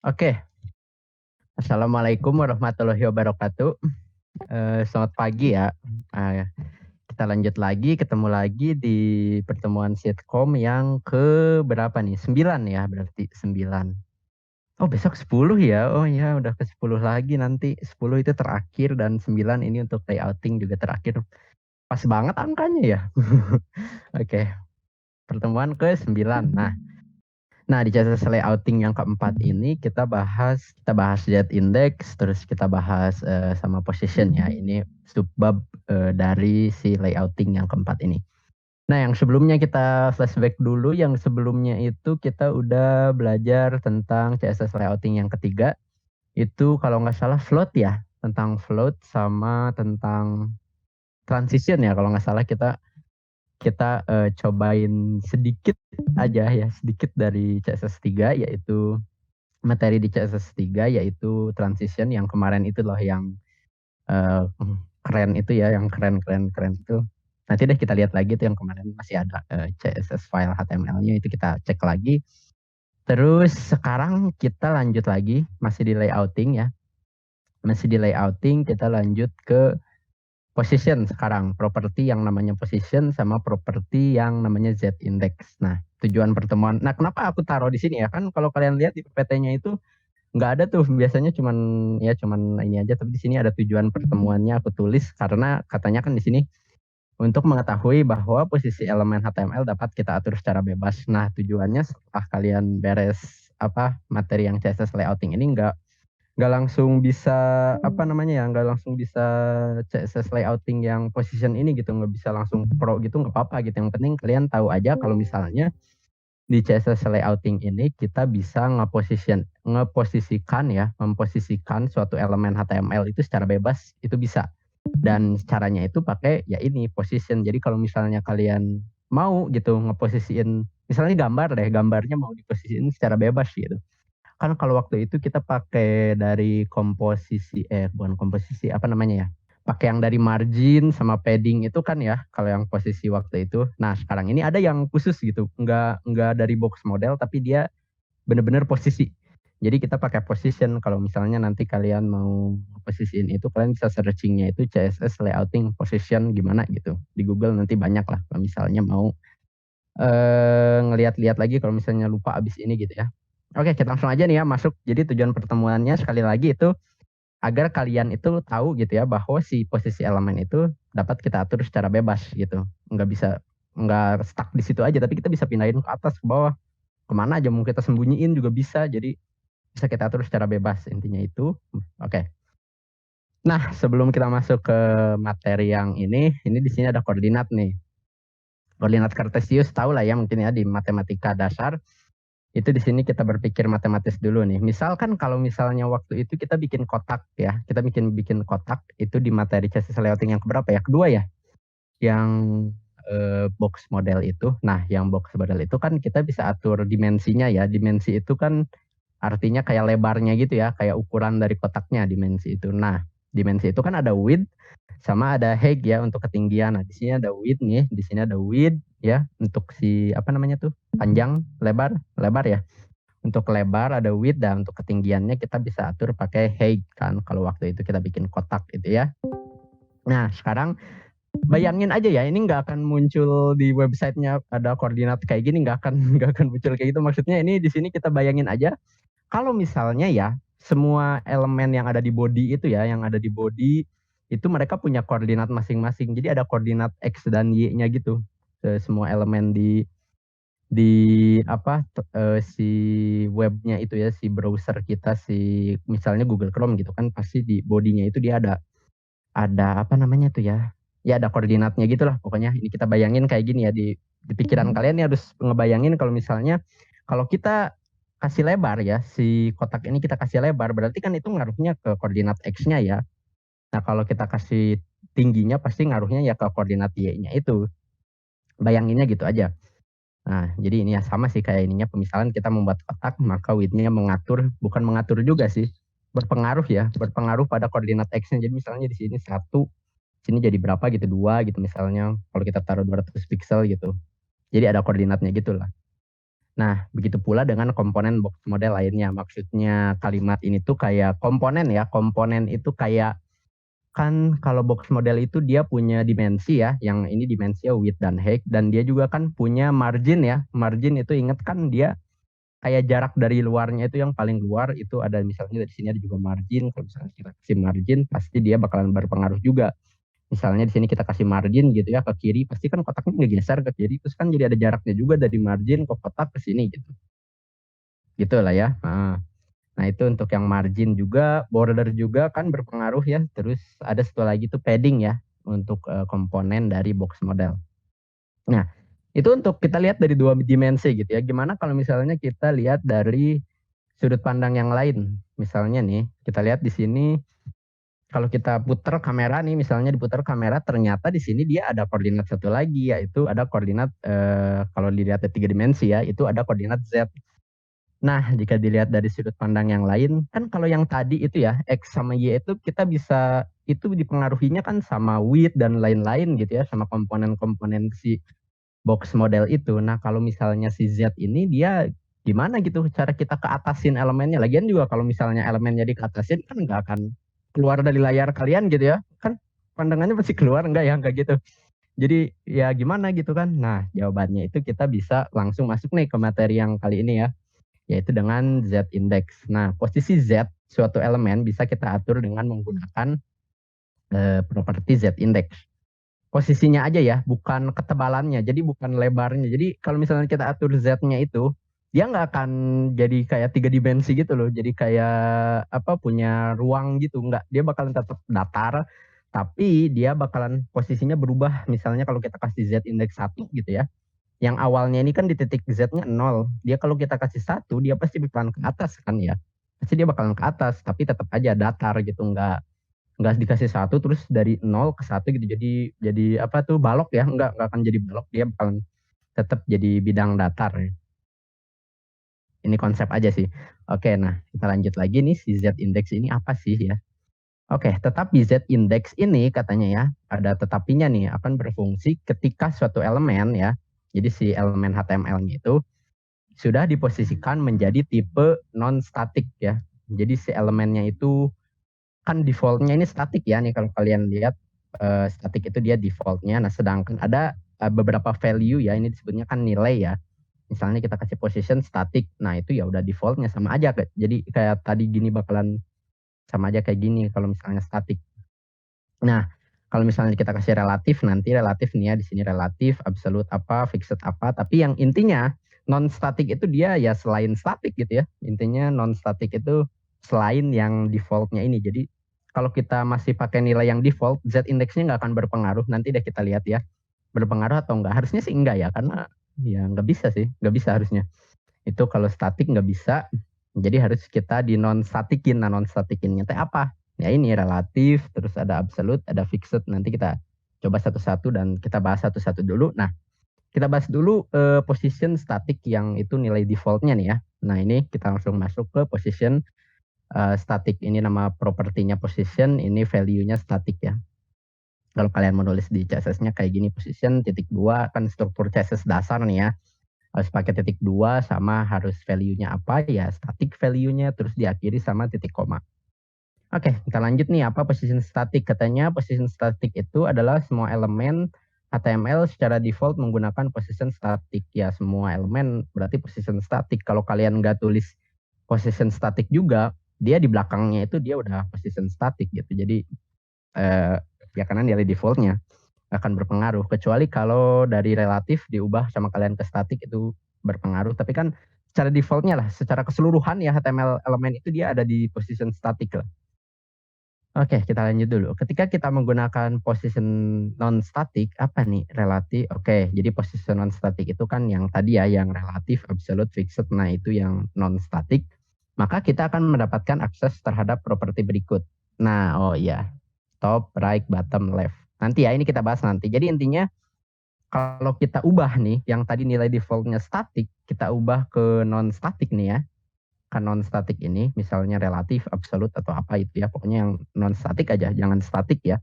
Oke, Assalamualaikum warahmatullahi wabarakatuh. Selamat pagi ya. Kita lanjut lagi, ketemu lagi di pertemuan sitkom yang ke berapa nih? 9 ya, berarti 9. Oh, besok 10 ya. Oh ya, udah ke 10 lagi nanti. 10 itu terakhir dan 9 ini untuk layouting juga terakhir. Pas banget angkanya ya. Oke, pertemuan ke 9. Nah, di CSS layouting yang keempat ini kita bahas Z index, terus kita bahas sama position ya. Ini subbab dari si layouting yang keempat ini. Nah, yang sebelumnya kita flashback dulu. Yang sebelumnya itu kita udah belajar tentang CSS layouting yang ketiga. Itu kalau nggak salah float ya, tentang float sama tentang transition ya. Kalau nggak salah kita kita cobain sedikit aja ya, sedikit dari CSS 3, yaitu materi di CSS 3, yaitu transition yang kemarin itu loh, yang keren itu ya, yang keren itu. Nanti deh kita lihat lagi tuh yang kemarin masih ada CSS file HTML-nya, itu kita cek lagi. Terus sekarang kita lanjut lagi, masih di layouting ya. Masih di layouting, kita lanjut ke position sekarang, properti yang namanya position sama properti yang namanya Z index. Nah, tujuan pertemuan. Nah, kenapa aku taruh di sini ya? Kan kalau kalian lihat di PPT-nya itu nggak ada tuh, biasanya cuman ini aja, tapi di sini ada tujuan pertemuannya aku tulis karena katanya kan di sini untuk mengetahui bahwa posisi elemen HTML dapat kita atur secara bebas. Nah, tujuannya setelah kalian beres materi yang CSS layouting ini nggak langsung bisa nggak langsung bisa CSS layouting yang position ini gitu, nggak bisa langsung pro gitu, nggak apa-apa gitu. Yang penting kalian tahu aja kalau misalnya di CSS layouting ini kita bisa memposisikan suatu elemen HTML itu secara bebas, itu bisa. Dan caranya itu pakai ya ini position. Jadi kalau misalnya kalian mau gitu ngeposisiin, misalnya gambarnya mau diposisiin secara bebas gitu. Kan kalau waktu itu kita pakai dari komposisi, bukan komposisi, apa namanya ya? Pakai yang dari margin sama padding itu kan ya, kalau yang posisi waktu itu. Nah, sekarang ini ada yang khusus gitu, nggak dari box model, tapi dia bener-bener posisi. Jadi kita pakai position. Kalau misalnya nanti kalian mau posisiin itu, kalian bisa searchingnya itu CSS layouting position gimana gitu. Di Google nanti banyak lah kalau misalnya mau ngeliat-liat lagi kalau misalnya lupa abis ini gitu ya. Oke, kita langsung aja nih ya masuk. Jadi tujuan pertemuannya sekali lagi itu agar kalian itu tahu gitu ya, bahwa si posisi elemen itu dapat kita atur secara bebas gitu. Nggak stuck di situ aja, tapi kita bisa pindahin ke atas, ke bawah, kemana aja mau kita sembunyiin juga bisa. Jadi bisa kita atur secara bebas, intinya itu. Oke. Nah, sebelum kita masuk ke materi yang ini di sini ada koordinat nih. Koordinat kartesius tahu lah ya mungkin ya, di matematika dasar. Itu di sini kita berpikir matematis dulu nih. Misalkan kalau misalnya waktu itu kita bikin kotak ya, kita bikin kotak itu di materi CSS layouting yang keberapa ya? Kedua ya, yang box model itu. Nah, yang box model itu kan kita bisa atur dimensinya ya. Dimensi itu kan artinya kayak lebarnya gitu ya, kayak ukuran dari kotaknya dimensi itu. Nah, dimensi itu kan ada width sama ada height ya untuk ketinggian. Nah, di sini ada width nih, di sini ada width ya untuk si panjang, lebar ya. Untuk lebar ada width, dan untuk ketinggiannya kita bisa atur pakai height kan kalau waktu itu kita bikin kotak itu ya. Nah, sekarang bayangin aja ya, ini nggak akan muncul di websitenya ada koordinat kayak gini, nggak akan nggak akan muncul kayak gitu. Maksudnya ini di sini kita bayangin aja kalau misalnya ya semua elemen yang ada di body itu ya, yang ada di body itu mereka punya koordinat masing-masing. Jadi ada koordinat X dan Y-nya gitu. Semua elemen si webnya itu ya, si browser kita, si misalnya Google Chrome gitu kan, pasti di bodinya itu dia ada apa namanya tuh ya, ya ada koordinatnya gitulah pokoknya. Ini kita bayangin kayak gini ya, di pikiran kalian ya harus ngebayangin kalau misalnya kalau kita kasih lebar ya, si kotak ini kita kasih lebar, berarti kan itu ngaruhnya ke koordinat X-nya ya. Nah, kalau kita kasih tingginya pasti ngaruhnya ya ke koordinat Y-nya itu. Bayanginnya gitu aja. Nah, jadi ini ya sama sih kayak ininya, pemisalan kita membuat kotak, maka width-nya bukan mengatur juga sih, berpengaruh pada koordinat X-nya. Jadi misalnya di sini 1, sini jadi berapa gitu, 2 gitu misalnya, kalau kita taruh 200 pixel gitu. Jadi ada koordinatnya gitu lah. Nah, begitu pula dengan komponen box model lainnya. Maksudnya kalimat ini tuh kayak komponen ya. Komponen itu kayak, kan kalau box model itu dia punya dimensi ya. Yang ini dimensinya width dan height. Dan dia juga kan punya margin ya. Margin itu inget kan dia kayak jarak dari luarnya itu yang paling luar itu ada, misalnya dari sini ada juga margin. Kalau misalnya kita kasih margin pasti dia bakalan berpengaruh juga. Misalnya di sini kita kasih margin gitu ya ke kiri, pasti kan kotaknya ngegeser ke kiri, terus kan jadi ada jaraknya juga dari margin ke kotak ke sini gitu. Gitu lah ya. Nah, itu untuk yang margin juga, border juga kan berpengaruh ya. Terus ada satu lagi tuh padding ya untuk komponen dari box model. Nah, itu untuk kita lihat dari dua dimensi gitu ya. Gimana kalau misalnya kita lihat dari sudut pandang yang lain? Misalnya nih, kita lihat di sini kalau kita putar kamera nih, misalnya diputar kamera, ternyata di sini dia ada koordinat satu lagi, yaitu ada koordinat kalau dilihat dari tiga dimensi ya, itu ada koordinat Z. Nah, jika dilihat dari sudut pandang yang lain, kan kalau yang tadi itu ya, X sama Y itu kita bisa, itu dipengaruhinya kan sama width dan lain-lain gitu ya, sama komponen-komponen si box model itu. Nah, kalau misalnya si Z ini dia gimana gitu cara kita ke atasin elemennya. Lagian juga kalau misalnya elemennya dikeatasin kan nggak akan keluar dari layar kalian gitu ya. Kan pandangannya pasti keluar, enggak ya, enggak gitu. Jadi ya gimana gitu kan. Nah, jawabannya itu kita bisa langsung masuk nih ke materi yang kali ini ya, yaitu dengan Z index. Nah, posisi Z suatu elemen bisa kita atur dengan menggunakan properti Z index. Posisinya aja ya, bukan ketebalannya. Jadi bukan lebarnya. Jadi kalau misalnya kita atur Z-nya itu, dia nggak akan jadi kayak tiga dimensi gitu loh. Jadi kayak apa, punya ruang gitu. Nggak, dia bakalan tetap datar, tapi dia bakalan posisinya berubah. Misalnya kalau kita kasih Z indeks 1 gitu ya, yang awalnya ini kan di titik Z-nya 0. Dia kalau kita kasih 1, dia pasti bakalan ke atas kan ya. Pasti dia bakalan ke atas, tapi tetap aja datar gitu. Nggak dikasih 1 terus dari 0 ke 1 gitu. Jadi apa tuh, balok ya. Nggak akan jadi balok. Dia bakalan tetap jadi bidang datar ya. Ini konsep aja sih. Oke, nah kita lanjut lagi nih, si Z index ini apa sih ya. Oke, tetapi Z index ini katanya ya, ada tetapinya nih, akan berfungsi ketika suatu elemen ya, jadi si elemen HTML-nya itu sudah diposisikan menjadi tipe non-static ya. Jadi si elemennya itu kan defaultnya ini static ya, nih kalau kalian lihat static itu dia defaultnya. Nah, sedangkan ada beberapa value ya, ini disebutnya kan nilai ya. Misalnya kita kasih position static, nah itu ya udah defaultnya sama aja. Jadi kayak tadi gini bakalan sama aja kayak gini kalau misalnya static. Nah, kalau misalnya kita kasih relatif, nanti relatif nih ya, di sini relatif, absolute apa, fixed apa, tapi yang intinya non static itu dia ya selain static gitu ya. Intinya non static itu selain yang defaultnya ini. Jadi kalau kita masih pakai nilai yang default, Z indeksnya nggak akan berpengaruh. Nanti deh kita lihat ya, berpengaruh atau enggak. Harusnya sih enggak ya, karena ya nggak bisa sih, nggak bisa harusnya. Itu kalau static nggak bisa, jadi harus kita di non statikin. Nah, non statikinnya teh apa? Ya ini relatif, terus ada absolute, ada fixed. Nanti kita coba satu-satu dan kita bahas satu-satu dulu. Nah, kita bahas dulu position static yang itu nilai defaultnya nih ya. Nah, ini kita langsung masuk ke position static. Ini nama propertinya position, ini value-nya static ya. Kalau kalian menulis di CSS-nya kayak gini, position titik 2 kan struktur CSS dasar nih ya. Harus pakai titik 2 sama harus value-nya apa ya, static value-nya, terus diakhiri sama titik koma. Oke, kita lanjut nih, apa position static. Katanya position static itu adalah semua elemen HTML secara default menggunakan position static. Ya, semua elemen berarti position static. Kalau kalian nggak tulis position static juga, dia di belakangnya itu dia udah position static gitu. Jadi ya karena nilai defaultnya akan berpengaruh. Kecuali kalau dari relatif diubah sama kalian ke static itu berpengaruh. Tapi kan secara defaultnya lah, secara keseluruhan ya HTML elemen itu dia ada di position static lah. Oke, kita lanjut dulu. Ketika kita menggunakan position non-static, apa nih relatif? Oke, jadi position non-static itu kan yang tadi ya, yang relatif, absolute, fixed. Nah, itu yang non-static. Maka kita akan mendapatkan akses terhadap properti berikut. Nah, oh iya, top, right, bottom, left. Nanti ya, ini kita bahas nanti. Jadi intinya kalau kita ubah nih, yang tadi nilai defaultnya static, kita ubah ke non-static nih ya. Kan non-static ini, misalnya relatif, absolute, atau apa itu ya. Pokoknya yang non-static aja, jangan static ya.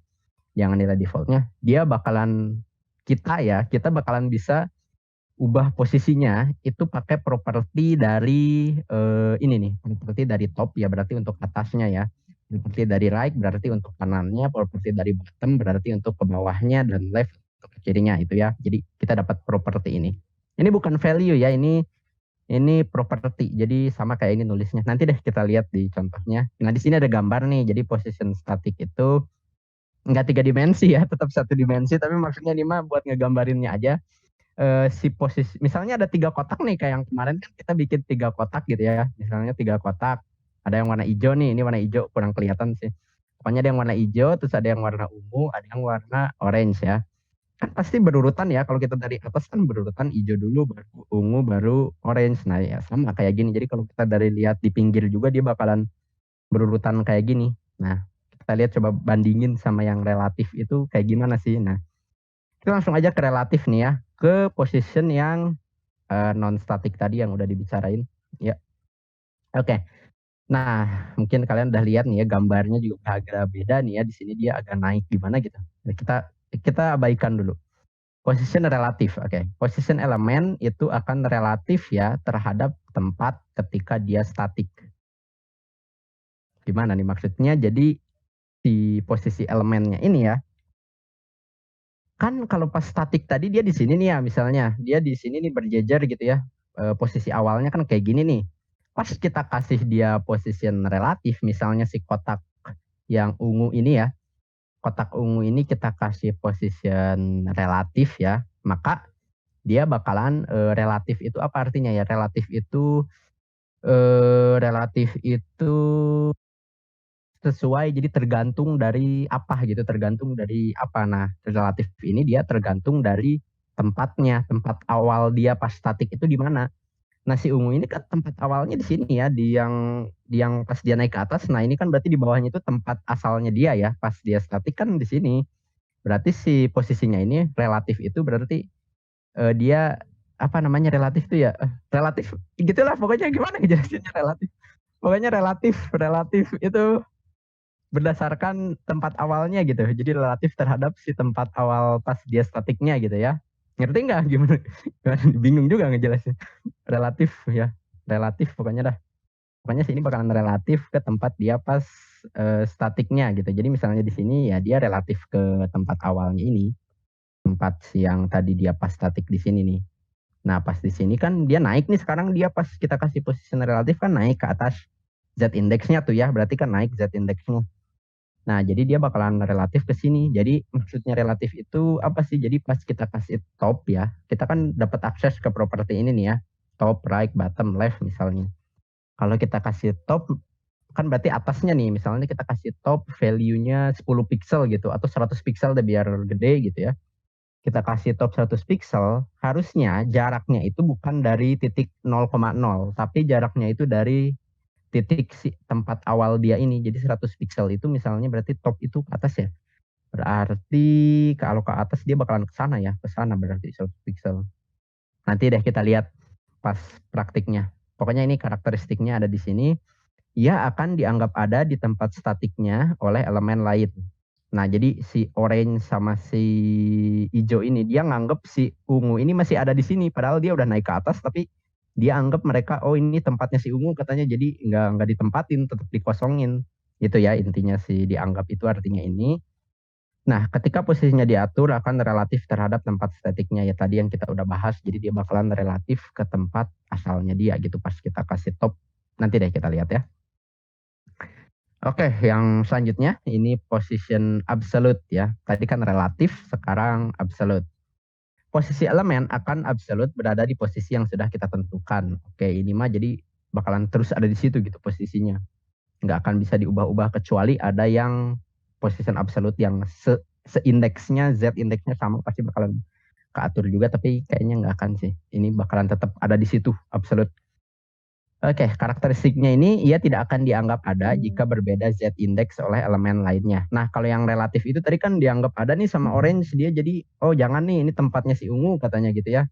Jangan nilai defaultnya. Dia bakalan, kita bakalan bisa ubah posisinya itu pakai properti dari ini nih, properti dari top ya berarti untuk atasnya ya. Properti dari right berarti untuk kanannya, properti dari bottom berarti untuk ke bawahnya, dan left untuk ke kirinya itu ya. Jadi kita dapat properti ini. Ini bukan value ya, ini properti. Jadi sama kayak ini nulisnya. Nanti deh kita lihat di contohnya. Nah, di sini ada gambar nih. Jadi position static itu nggak 3 dimensi ya, tetap 1 dimensi, tapi maksudnya ini mah buat ngegambarinnya aja. Si posisi misalnya ada 3 kotak nih, kayak yang kemarin kan kita bikin 3 kotak gitu ya, misalnya 3 kotak, ada yang warna hijau nih, ini warna hijau kurang kelihatan sih, pokoknya ada yang warna hijau, terus ada yang warna ungu, ada yang warna orange ya, kan pasti berurutan ya, kalau kita dari atas kan berurutan hijau dulu baru ungu baru orange. Nah ya sama kayak gini, jadi kalau kita dari lihat di pinggir juga dia bakalan berurutan kayak gini. Nah kita lihat, coba bandingin sama yang relatif itu kayak gimana sih. Nah kita langsung aja ke relatif nih ya, ke position yang non static tadi yang udah dibicarain ya. Oke. Nah, mungkin kalian udah lihat nih ya, gambarnya juga agak beda nih ya. Di sini dia agak naik gimana gitu. Nah, kita abaikan dulu. Position relatif. Oke. Position elemen itu akan relatif ya terhadap tempat ketika dia statik. Gimana nih maksudnya? Jadi di posisi elemennya ini ya, kan kalau pas statik tadi dia di sini nih ya, misalnya dia di sini nih berjejer gitu ya, posisi awalnya kan kayak gini nih, pas kita kasih dia position relatif, misalnya si kotak yang ungu ini ya, kotak ungu ini kita kasih position relatif ya, maka dia bakalan relatif itu apa artinya ya, relatif itu sesuai, jadi tergantung dari apa gitu, tergantung dari apa. Nah, relatif ini dia tergantung dari tempatnya, tempat awal dia pas statik itu di mana. Nah, si ungu ini kan tempat awalnya di sini ya, di yang pas dia naik ke atas. Nah, ini kan berarti di bawahnya itu tempat asalnya dia ya, pas dia statik kan di sini. Berarti si posisinya ini relatif itu berarti dia apa namanya relatif tuh ya? Relatif gitulah pokoknya, gimana ngejelasinnya relatif. Pokoknya relatif, relatif itu berdasarkan tempat awalnya gitu. Jadi relatif terhadap si tempat awal pas dia statiknya gitu ya. Ngerti nggak gimana? Bingung juga ngejelasin. Relatif ya. Relatif pokoknya dah. Pokoknya sini bakalan relatif ke tempat dia pas statiknya gitu. Jadi misalnya di sini ya dia relatif ke tempat awalnya ini. Tempat yang tadi dia pas statik di sini nih. Nah, pas di sini kan dia naik nih, sekarang dia pas kita kasih position relatif kan naik ke atas Z indeksnya tuh ya. Berarti kan naik Z indeksnya. Nah, jadi dia bakalan relatif ke sini. Jadi maksudnya relatif itu apa sih? Jadi pas kita kasih top ya, kita kan dapat akses ke properti ini nih ya. Top, right, bottom, left misalnya. Kalau kita kasih top, kan berarti atasnya nih. Misalnya kita kasih top value-nya 10 pixel gitu, atau 100 pixel deh biar gede gitu ya. Kita kasih top 100 pixel, harusnya jaraknya itu bukan dari titik 0,0, tapi jaraknya itu dari titik si tempat awal dia ini. Jadi 100 pixel itu misalnya berarti top itu ke atas ya. Berarti kalau ke atas dia bakalan ke sana ya, ke sana berarti 100 pixel. Nanti deh kita lihat pas praktiknya. Pokoknya ini karakteristiknya ada di sini. Ia akan dianggap ada di tempat statiknya oleh elemen lain. Nah, jadi si orange sama si hijau ini dia nganggap si ungu ini masih ada di sini, padahal dia udah naik ke atas, tapi dia anggap mereka, oh ini tempatnya si ungu katanya, jadi nggak ditempatin, tetap dikosongin. Itu ya intinya si dianggap itu artinya ini. Nah, ketika posisinya diatur akan relatif terhadap tempat statiknya ya tadi yang kita udah bahas. Jadi dia bakalan relatif ke tempat asalnya dia gitu pas kita kasih top. Nanti deh kita lihat ya. Oke, yang selanjutnya ini position absolute ya. Tadi kan relatif, sekarang absolute. Posisi elemen akan absolute berada di posisi yang sudah kita tentukan. Oke, ini mah jadi bakalan terus ada di situ gitu posisinya. Nggak akan bisa diubah-ubah kecuali ada yang position absolute yang seindeksnya, Z indeksnya sama, pasti bakalan keatur juga, tapi kayaknya nggak akan sih. Ini bakalan tetap ada di situ absolute. Oke, karakteristiknya ini ia tidak akan dianggap ada jika berbeda Z index oleh elemen lainnya. Nah, kalau yang relatif itu tadi kan dianggap ada nih sama orange, dia jadi, oh jangan nih, ini tempatnya si ungu katanya gitu ya.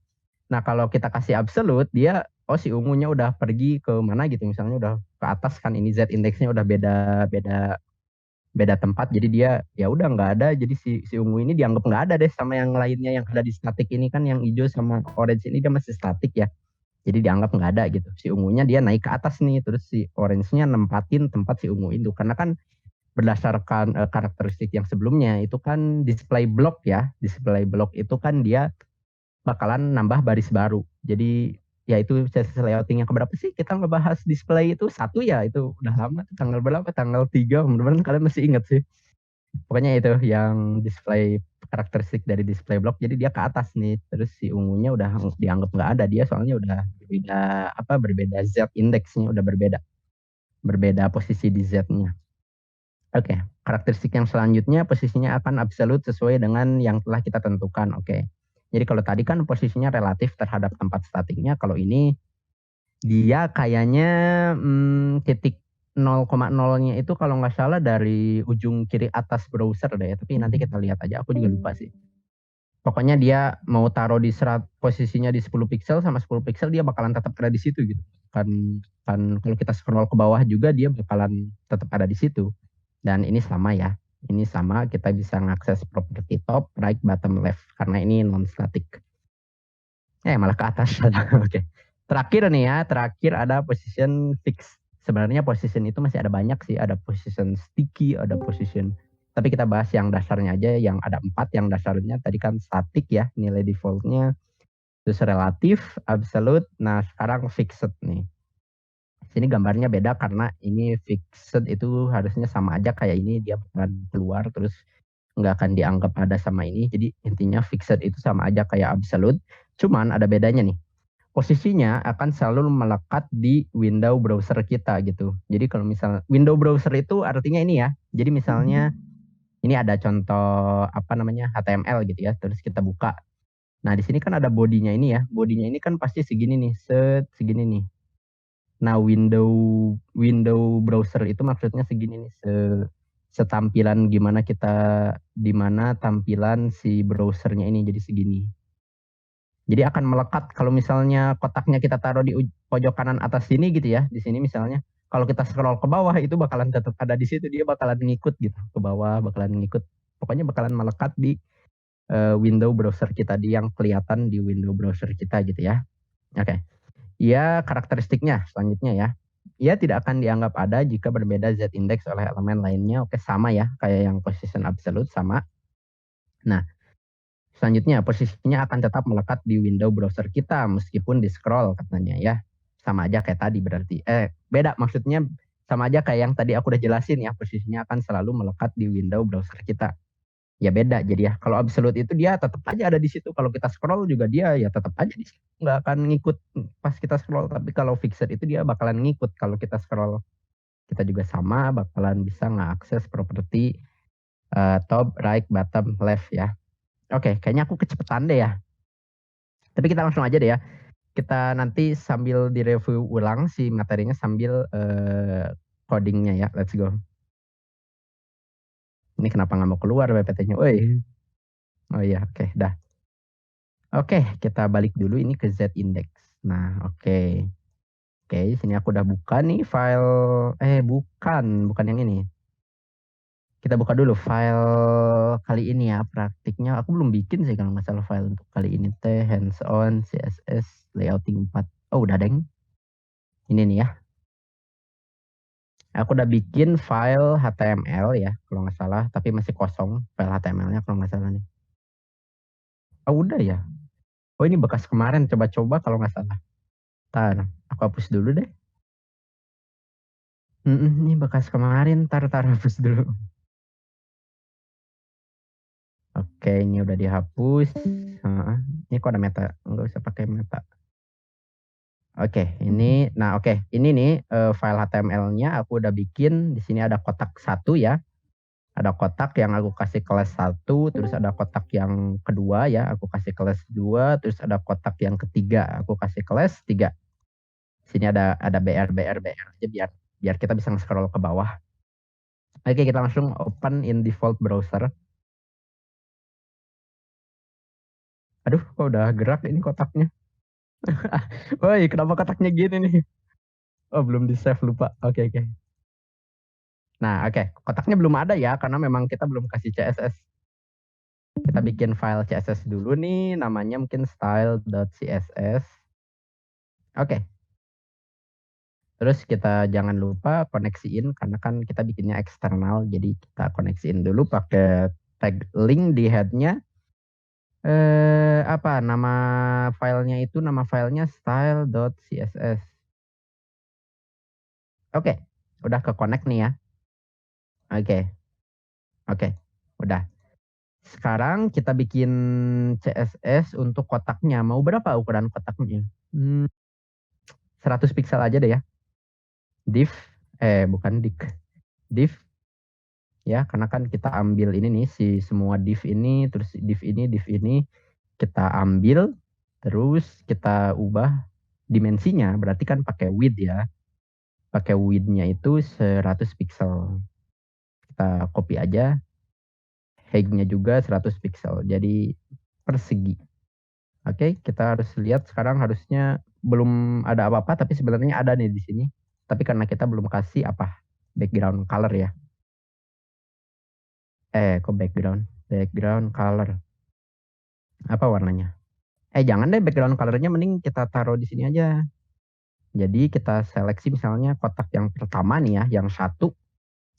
Nah, kalau kita kasih absolute, dia, oh si ungunya udah pergi ke mana gitu, misalnya udah ke atas kan, ini Z indeksnya udah beda beda tempat, jadi dia ya udah nggak ada, jadi si ungu ini dianggap nggak ada deh sama yang lainnya yang ada di statik ini kan, yang hijau sama orange ini dia masih statik ya, jadi dianggap nggak ada gitu. Si ungunya dia naik ke atas nih, terus si orange-nya nempatin tempat si ungu itu, karena kan berdasarkan karakteristik yang sebelumnya itu kan display block ya, display block itu kan dia bakalan nambah baris baru. Jadi ya itu CSS layouting yang keberapa sih kita ngebahas display itu, satu ya, itu udah lama tuh, tanggal berapa, tanggal 3, mudah-mudahan kalian masih ingat sih. Pokoknya itu yang display karakteristik dari display block, jadi dia ke atas nih, terus si ungunya udah dianggap nggak ada dia, soalnya udah berbeda berbeda Z indeksnya, udah berbeda posisi di Z-nya. Oke, karakteristik yang selanjutnya posisinya akan absolute sesuai dengan yang telah kita tentukan. Oke. Jadi kalau tadi kan posisinya relatif terhadap tempat statiknya, kalau ini dia kayaknya titik 0,0-nya itu kalau nggak salah dari ujung kiri atas browser deh, tapi nanti kita lihat aja, aku juga lupa sih. Pokoknya dia mau taruh di posisinya di 10 pixel sama 10 pixel dia bakalan tetap ada di situ gitu. Kan kalau kita scroll ke bawah juga dia bakalan tetap ada di situ. Dan ini sama ya. Ini sama, kita bisa mengakses property top, right, bottom, left. Karena ini non-static. Malah ke atas. Oke. Terakhir nih ya, terakhir ada position fix. Sebenarnya position itu masih ada banyak sih. Ada position sticky, ada position. Tapi kita bahas yang dasarnya aja, yang ada 4. Yang dasarnya tadi kan static ya, nilai defaultnya. Terus relatif, absolute. Nah sekarang fixed nih. Sini gambarnya beda karena ini fixed itu harusnya sama aja kayak ini, dia bakalan keluar terus nggak akan dianggap ada sama ini. Jadi intinya fixed itu sama aja kayak absolute, cuman ada bedanya nih. Posisinya akan selalu melekat di window browser kita gitu. Jadi kalau misalnya window browser itu artinya ini ya. Jadi misalnya ini ada contoh HTML gitu ya, terus kita buka. Nah di sini kan ada bodinya ini ya. Bodinya ini kan pasti segini nih, segini nih. Nah, window browser itu maksudnya segini nih, setampilan gimana kita, di mana tampilan si browsernya ini jadi segini. Jadi akan melekat kalau misalnya kotaknya kita taruh di pojok kanan atas sini gitu ya, di sini misalnya. Kalau kita scroll ke bawah itu bakalan tetap ada di situ, dia bakalan ngikut gitu ke bawah, bakalan ngikut. Pokoknya bakalan melekat di window browser kita, di yang kelihatan di window browser kita gitu ya. Oke. Ya, karakteristiknya selanjutnya ya. Ia tidak akan dianggap ada jika berbeda z-index oleh elemen lainnya. Oke, sama ya, kayak yang position absolute sama. Nah, selanjutnya posisinya akan tetap melekat di window browser kita meskipun di scroll katanya ya. Sama aja kayak tadi berarti. Beda maksudnya, sama aja kayak yang tadi aku udah jelasin ya, posisinya akan selalu melekat di window browser kita. Ya beda jadi ya. Kalau absolute itu dia tetap aja ada di situ. Kalau kita scroll juga dia ya tetap aja di situ. Nggak akan ngikut pas kita scroll. Tapi kalau fixed itu dia bakalan ngikut kalau kita scroll. Kita juga sama bakalan bisa ngeakses properti top, right, bottom, left ya. Oke, kayaknya aku kecepatan deh ya. Tapi kita langsung aja deh ya. Kita nanti sambil direview ulang si materinya sambil codingnya ya. Let's go. Ini kenapa nggak mau keluar PPT-nya? Woi. Oh iya, oke, dah. Oke, kita balik dulu ini ke Z index. Nah, oke. Oke, sini aku udah buka nih file, bukan yang ini. Kita buka dulu file kali ini ya, praktiknya. Aku belum bikin sih kalau nggak salah file untuk kali ini teh, hands on, CSS, layouting 4. Oh, udah deng. Ini nih ya. Aku udah bikin file HTML ya, kalau nggak salah, tapi masih kosong file HTML-nya kalau nggak salah nih. Oh, udah ya. Oh, ini bekas kemarin, coba-coba kalau nggak salah. Ntar, aku hapus dulu deh. Ini bekas kemarin, tar hapus dulu. Oke, ini udah dihapus. Ini kok ada meta? Nggak usah pakai meta. Oke, ini nih file HTML-nya aku udah bikin. Di sini ada kotak 1 ya. Ada kotak yang aku kasih kelas 1, terus ada kotak yang kedua ya, aku kasih kelas 2, terus ada kotak yang ketiga, aku kasih kelas 3. Sini ada BR aja biar kita bisa scroll ke bawah. Oke, kita langsung open in default browser. Aduh, kok udah gerak ini kotaknya. Woi, kenapa kotaknya gini nih? Oh, belum di save, lupa. Oke. Nah, oke. Kotaknya belum ada ya, karena memang kita belum kasih CSS. Kita bikin file CSS dulu nih, namanya mungkin style.css. Oke. Terus kita jangan lupa koneksiin, karena kan kita bikinnya eksternal, jadi kita koneksiin dulu pakai tag link di headnya. Apa nama filenya itu? Nama filenya style.css. Oke, udah ke connect nih ya. Oke, oke, udah. Sekarang kita bikin CSS untuk kotaknya. Mau berapa ukuran kotaknya? 100 pixel aja deh ya. Div, bukan div ya, karena kan kita ambil ini nih si semua div ini, terus div ini kita ambil, terus kita ubah dimensinya. Berarti kan pakai width ya. Pakai width-nya itu 100 pixel. Kita copy aja. Height-nya juga 100 pixel. Jadi persegi. Oke, kita harus lihat sekarang harusnya belum ada apa-apa, tapi sebenarnya ada nih di sini. Tapi karena kita belum kasih apa background color ya. Kok background? Background color. Apa warnanya? Jangan deh background colornya, mending kita taruh di sini aja. Jadi kita seleksi misalnya kotak yang pertama nih ya, yang satu.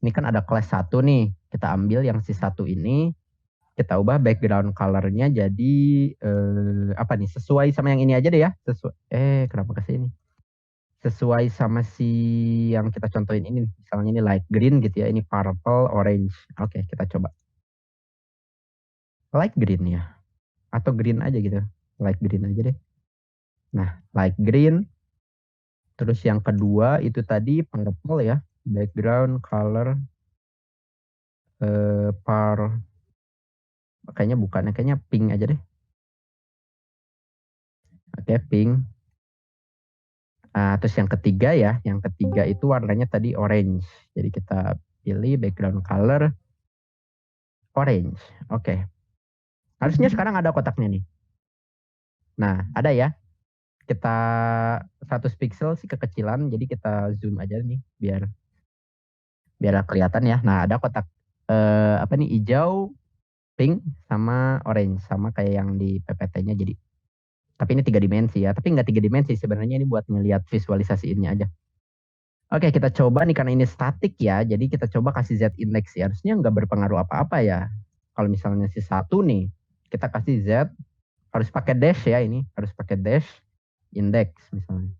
Ini kan ada kelas satu nih. Kita ambil yang si satu ini, kita ubah background colornya jadi apa nih, sesuai sama yang ini aja deh ya. Kenapa kasih ini? Sesuai sama si yang kita contohin ini. Misalnya ini light green gitu ya, ini purple, orange. Oke, kita coba. Light green ya. Atau green aja gitu. Light green aja deh. Nah, light green. Terus yang kedua itu tadi purple ya. Background color kayaknya bukan, kayaknya pink aja deh. Oke, pink. Terus yang ketiga ya, yang ketiga itu warnanya tadi orange. Jadi kita pilih background color orange. Oke. Harusnya sekarang ada kotaknya nih. Nah, ada ya. Kita 100 pixel sih kekecilan, jadi kita zoom aja nih biar kelihatan ya. Nah, ada kotak apa nih, hijau, pink sama orange, sama kayak yang di PPT-nya. Jadi tapi ini 3 dimensi ya. Tapi nggak 3 dimensi sebenarnya, ini buat ngelihat visualisasiinnya aja. Oke, kita coba nih karena ini statik ya. Jadi kita coba kasih Z index ya. Harusnya nggak berpengaruh apa-apa ya. Kalau misalnya si satu nih, kita kasih Z, harus pakai dash ya ini. Harus pakai dash index misalnya.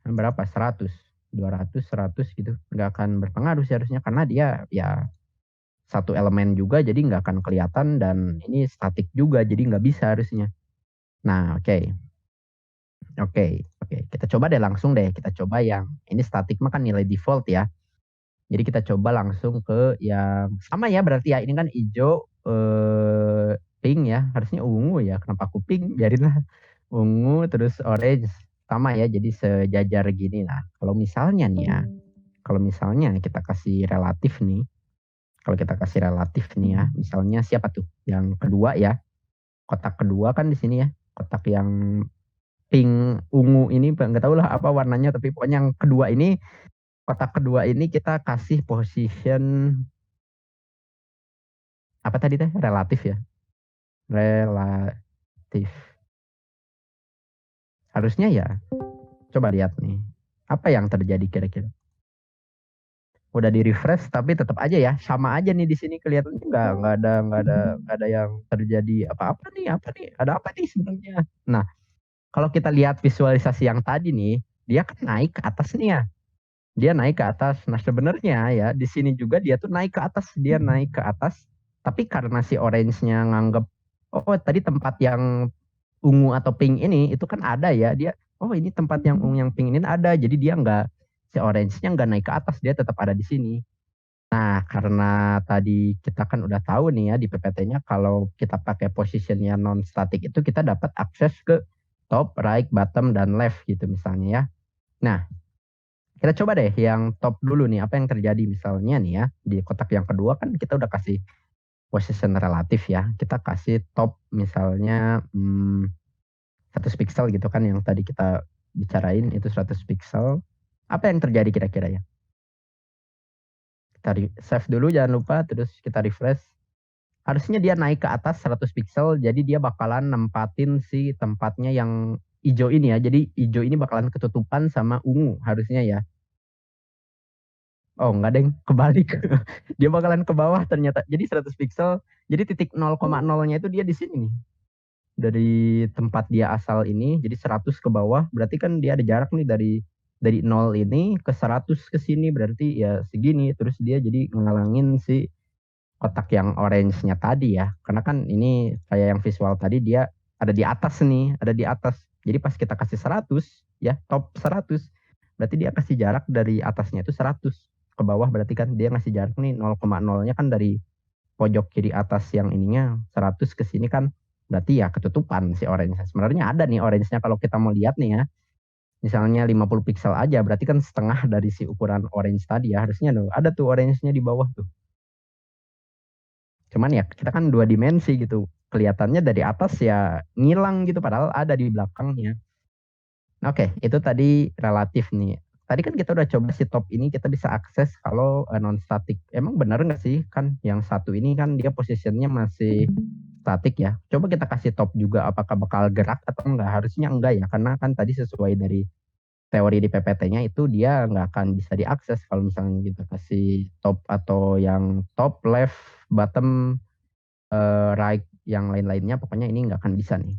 Berapa? 100, 200, 100 gitu. Nggak akan berpengaruh sih harusnya. Karena dia ya satu elemen juga, jadi nggak akan kelihatan. Dan ini statik juga, jadi nggak bisa harusnya. Nah, oke. Oke. Kita coba deh langsung deh. Kita coba yang ini statik mah kan nilai default ya. Jadi kita coba langsung ke yang sama ya berarti ya. Ini kan hijau, pink ya. Harusnya ungu ya. Kenapa aku pink? Biarinlah ungu terus orange. Sama ya. Jadi sejajar gini. Nah, kalau misalnya nih ya. Kalau misalnya kita kasih relatif nih. Kalau kita kasih relatif nih ya. Misalnya siapa tuh? Yang kedua ya. Kotak kedua kan di sini ya. Kotak yang pink ungu ini nggak tahu lah apa warnanya, tapi pokoknya yang kedua ini, kotak kedua ini kita kasih position apa tadi teh, relatif ya, relatif harusnya ya. Coba lihat nih apa yang terjadi kira-kira. Udah di refresh tapi tetap aja ya sama aja nih, di sini kelihatannya nggak ada yang terjadi apa-apa nih. Apa nih, ada apa nih sebenarnya. Nah, kalau kita lihat visualisasi yang tadi nih, dia kan naik ke atas nih ya. Dia naik ke atas. Nah, sebenarnya ya di sini juga dia tuh naik ke atas, dia naik ke atas. Tapi karena si orange-nya nganggep, oh tadi tempat yang ungu atau pink ini itu kan ada ya, dia oh ini tempat yang ungu yang pink ini ada, jadi dia nggak, si orange-nya nggak naik ke atas, dia tetap ada di sini. Nah, karena tadi kita kan udah tahu nih ya di PPT-nya, kalau kita pakai positionnya non static itu kita dapat akses ke top, right, bottom, dan left gitu misalnya ya. Nah, kita coba deh yang top dulu nih, apa yang terjadi misalnya nih ya, di kotak yang kedua kan kita udah kasih position relatif ya. Kita kasih top misalnya 100 pixel gitu kan, yang tadi kita bicarain itu 100 pixel. Apa yang terjadi kira-kira ya? Kita save dulu jangan lupa, terus kita refresh. Harusnya dia naik ke atas 100 pixel, jadi dia bakalan nempatin si tempatnya yang hijau ini ya. Jadi hijau ini bakalan ketutupan sama ungu harusnya ya. Oh enggak deng, kebalik. Dia bakalan ke bawah ternyata. Jadi 100 pixel, jadi titik 0,0-nya itu dia di sini nih. Dari tempat dia asal ini, jadi 100 ke bawah, berarti kan dia ada jarak nih dari 0 ini ke 100 ke sini, berarti ya segini. Terus dia jadi ngalangin si kotak yang orange-nya tadi ya. Karena kan ini kayak yang visual tadi dia ada di atas nih, ada di atas. Jadi pas kita kasih 100 ya, top 100, berarti dia kasih jarak dari atasnya itu 100 ke bawah, berarti kan dia ngasih jarak nih 0,0-nya kan dari pojok kiri atas yang ininya 100 ke sini kan, berarti ya ketutupan si orange. Sebenarnya ada nih orange-nya kalau kita mau lihat nih ya. Misalnya 50 pixel aja, berarti kan setengah dari si ukuran orange tadi ya. Harusnya ada tuh orange-nya di bawah tuh. Cuman ya kita kan 2 dimensi gitu. Kelihatannya dari atas ya ngilang gitu padahal ada di belakangnya. Oke, itu tadi relatif nih. Tadi kan kita udah coba si top ini kita bisa akses kalau non static. Emang benar nggak sih kan yang satu ini kan dia posisinya masih statik ya. Coba kita kasih top juga apakah bakal gerak atau enggak? Harusnya enggak ya karena kan tadi sesuai dari teori di PPT-nya itu dia nggak akan bisa diakses kalau misalnya kita kasih top atau yang top, left, bottom, right, yang lain-lainnya pokoknya ini nggak akan bisa nih.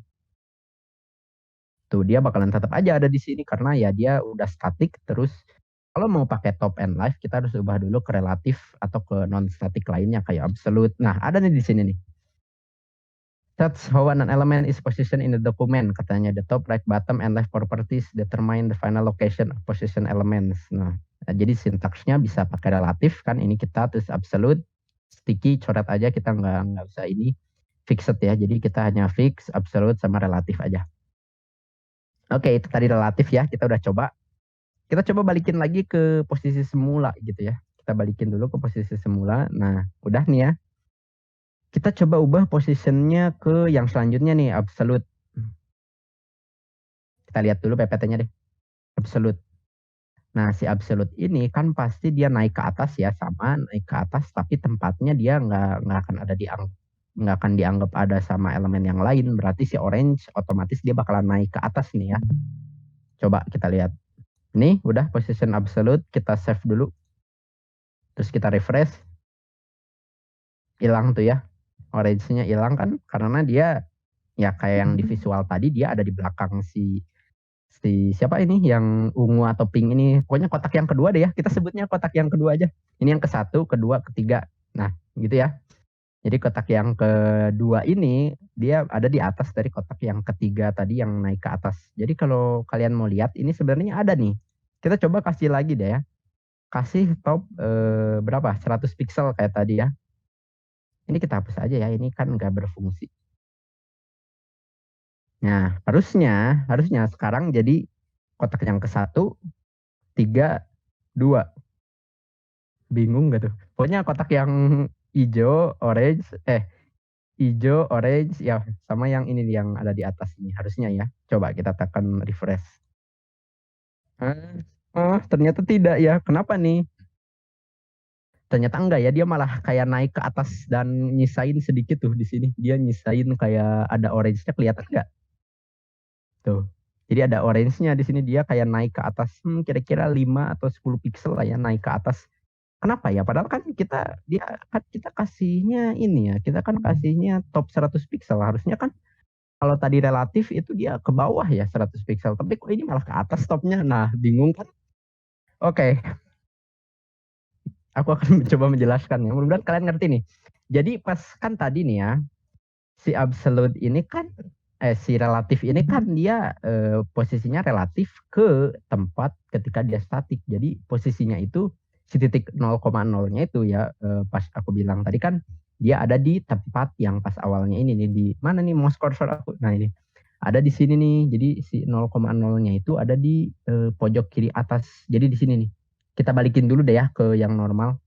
Tuh dia bakalan tetap aja ada di sini karena ya dia udah statik. Terus kalau mau pakai top and life kita harus ubah dulu ke relatif atau ke non static lainnya kayak absolute. Nah ada nih di sini nih. That's how an element is positioned in the document. Katanya the top, right, bottom, and left properties determine the final location of position elements. Nah, jadi sintaksnya bisa pakai relatif kan. Ini kita terus absolute, sticky, coret aja kita nggak usah ini fixed ya. Jadi kita hanya fix, absolute, sama relatif aja. Oke, itu tadi relatif ya. Kita udah coba. Kita coba balikin lagi ke posisi semula gitu ya. Kita balikin dulu ke posisi semula. Nah, udah nih ya. Kita coba ubah positionnya ke yang selanjutnya nih, absolute. Kita lihat dulu PPT-nya deh. Absolute. Nah, si absolute ini kan pasti dia naik ke atas ya, sama naik ke atas, tapi tempatnya dia nggak akan ada nggak akan dianggap ada sama elemen yang lain. Berarti si orange otomatis dia bakalan naik ke atas nih ya. Coba kita lihat. Nih, udah position absolute, kita save dulu. Terus kita refresh. Hilang tuh ya. Orange-nya hilang kan karena dia ya kayak yang di visual tadi dia ada di belakang si siapa ini yang ungu atau pink ini. Pokoknya kotak yang kedua deh ya. Kita sebutnya kotak yang kedua aja. Ini yang ke satu, kedua, ketiga. Nah, gitu ya. Jadi kotak yang kedua ini dia ada di atas dari kotak yang ketiga tadi yang naik ke atas. Jadi kalau kalian mau lihat ini sebenarnya ada nih. Kita coba kasih lagi deh ya. Kasih top berapa? 100 pixel kayak tadi ya. Ini kita hapus aja ya. Ini kan nggak berfungsi. Nah, harusnya sekarang jadi kotak yang ke satu, 3, 2. Bingung gak tuh? Pokoknya kotak yang hijau, orange, hijau, orange, ya sama yang ini yang ada di atas ini harusnya ya. Coba kita tekan refresh. Ternyata tidak ya. Kenapa nih? Ternyata enggak ya. Dia malah kayak naik ke atas dan nyisain sedikit tuh di sini. Dia nyisain kayak ada orange-nya, kelihatan nggak? Tuh. Jadi ada orange-nya di sini dia kayak naik ke atas kira-kira 5 atau 10 pixel lah ya naik ke atas. Kenapa ya? Padahal kan kita kasihnya ini ya, kita kan kasihnya top 100 pixel. Harusnya kan kalau tadi relatif itu dia ke bawah ya 100 pixel. Tapi kok ini malah ke atas topnya. Nah, bingung kan? Oke, aku akan mencoba menjelaskan ya. Mudah-mudahan kalian ngerti nih. Jadi pas kan tadi nih ya, si absolute ini kan si relatif ini kan dia posisinya relatif ke tempat ketika dia statik. Jadi posisinya itu si titik 0,0-nya itu ya pas aku bilang tadi kan dia ada di tempat yang pas awalnya ini nih di mana nih mouse cursor aku. Nah ini ada di sini nih. Jadi si 0,0-nya itu ada di pojok kiri atas. Jadi di sini nih. Kita balikin dulu deh ya ke yang normal.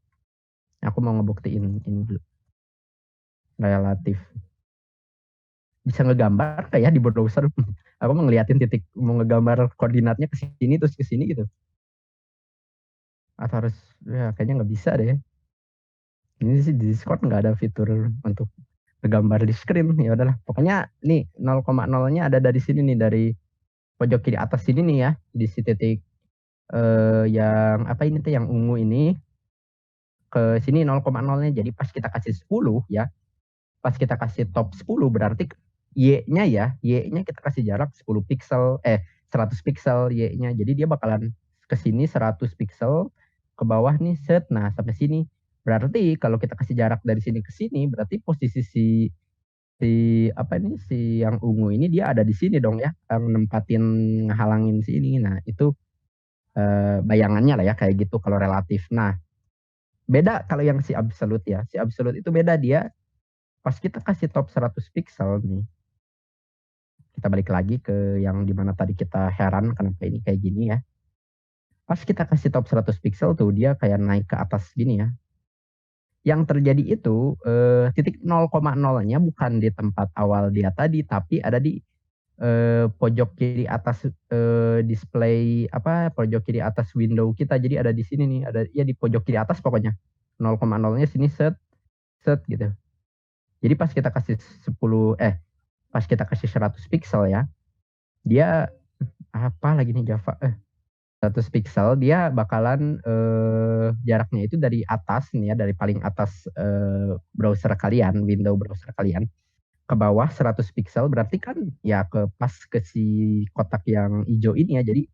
Aku mau ngebuktiin ini dulu. Relatif. Bisa ngegambar kayak di browser. Aku mau ngeliatin titik, mau ngegambar koordinatnya ke sini terus ke sini gitu. Atau harus, ya kayaknya nggak bisa deh. Ini sih di Discord nggak ada fitur untuk gambar di screen. Ya udahlah. Pokoknya nih 0,0-nya ada dari sini nih, dari pojok kiri atas sini nih ya. Di si titik yang apa ini tuh yang ungu ini ke sini 0,0-nya. Jadi pas kita kasih 10 ya. Pas kita kasih top 10 berarti Y-nya ya, Y-nya kita kasih jarak 10 pixel, 100 pixel Y-nya. Jadi dia bakalan ke sini 100 pixel, ke bawah nih set, nah sampai sini. Berarti kalau kita kasih jarak dari sini ke sini, berarti posisi si si apa ini si yang ungu ini dia ada di sini dong ya, yang nempatin ngehalangin sini. Nah, itu bayangannya lah ya kayak gitu kalau relatif. Nah, beda kalau yang si absolute ya. Si absolute itu beda, dia pas kita kasih top 100 pixel nih, kita balik lagi ke yang dimana tadi kita heran kenapa ini kayak gini ya. Pas kita kasih top 100 pixel tuh dia kayak naik ke atas gini ya. Yang terjadi itu titik 0,0-nya bukan di tempat awal dia tadi, tapi ada di pojok kiri atas display apa pojok kiri atas window kita. Jadi ada di sini nih, ada ya di pojok kiri atas pokoknya. 0,0-nya sini set set gitu. Jadi pas kita kasih 10 pas kita kasih 100 pixel ya, dia apa lagi nih Java 100 pixel dia bakalan jaraknya itu dari atas nih ya, dari paling atas browser kalian, window browser kalian ke bawah 100 pixel, berarti kan ya ke pas ke si kotak yang hijau ini ya, jadi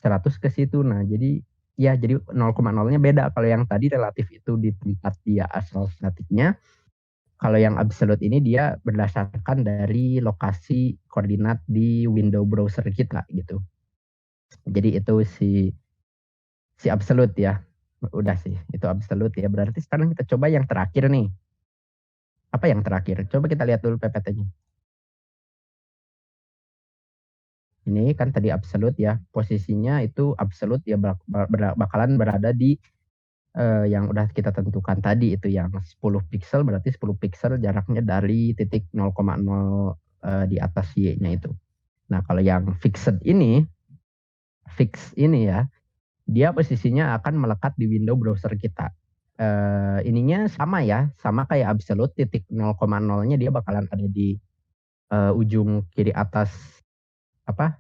100 ke situ. Nah, jadi ya jadi 0,0-nya beda. Kalau yang tadi relatif itu di tempat dia asal statiknya, kalau yang absolute ini dia berdasarkan dari lokasi koordinat di window browser kita gitu. Jadi itu si absolute ya. Udah sih, itu absolute ya. Berarti sekarang kita coba yang terakhir nih. Apa yang terakhir? Coba kita lihat dulu PPT-nya. Ini kan tadi absolute ya. Posisinya itu absolute ya bakalan berada di yang udah kita tentukan tadi itu yang 10 pixel, berarti 10 pixel jaraknya dari titik 0,0 di atas Y-nya itu. Nah, kalau yang fix ini ya, dia posisinya akan melekat di window browser kita. Ininya sama ya, sama kayak absolute, titik 0,0-nya dia bakalan ada di ujung kiri atas apa?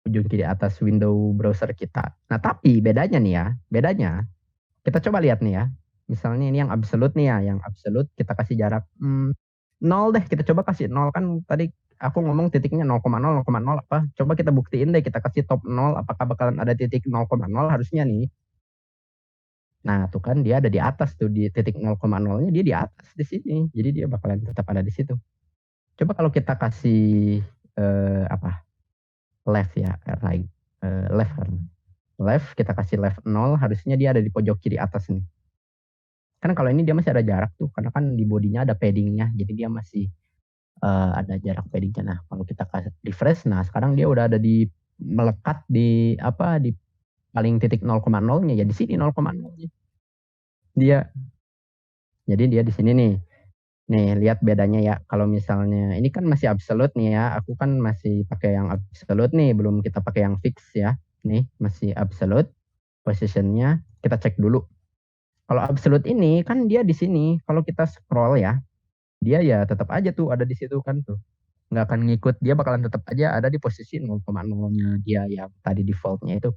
Ujung kiri atas window browser kita. Nah, tapi bedanya nih ya, bedanya kita coba lihat nih ya. Misalnya ini yang absolute nih ya, yang absolute kita kasih jarak 0 deh, kita coba kasih 0 kan tadi aku ngomong titiknya 0,0 0,0 apa. Coba kita buktiin deh, kita kasih top 0 apakah bakalan ada titik 0,0 harusnya nih. Nah, tuh kan dia ada di atas tuh di titik 0,0-nya dia di atas di sini. Jadi dia bakalan tetap ada di situ. Coba kalau kita kasih apa? Left ya, right. Left kan. Left kita kasih left 0 harusnya dia ada di pojok kiri atas nih. Kan kalau ini dia masih ada jarak tuh karena kan di bodinya ada paddingnya. Jadi dia masih ada jarak paddingnya. Nah, kalau kita kasih refresh, nah sekarang dia udah ada di melekat di apa di paling titik 0,0-nya ya di sini 0,0-nya. Dia jadi dia di sini nih. Nih, lihat bedanya ya. Kalau misalnya ini kan masih absolute nih ya. Aku kan masih pakai yang absolute nih, belum kita pakai yang fix ya. Nih, masih absolute. Positionnya kita cek dulu. Kalau absolute ini kan dia di sini. Kalau kita scroll ya, dia ya tetap aja tuh ada di situ kan tuh. Nggak akan ngikut, dia bakalan tetap aja ada di posisi 0,0-nya dia yang tadi defaultnya itu.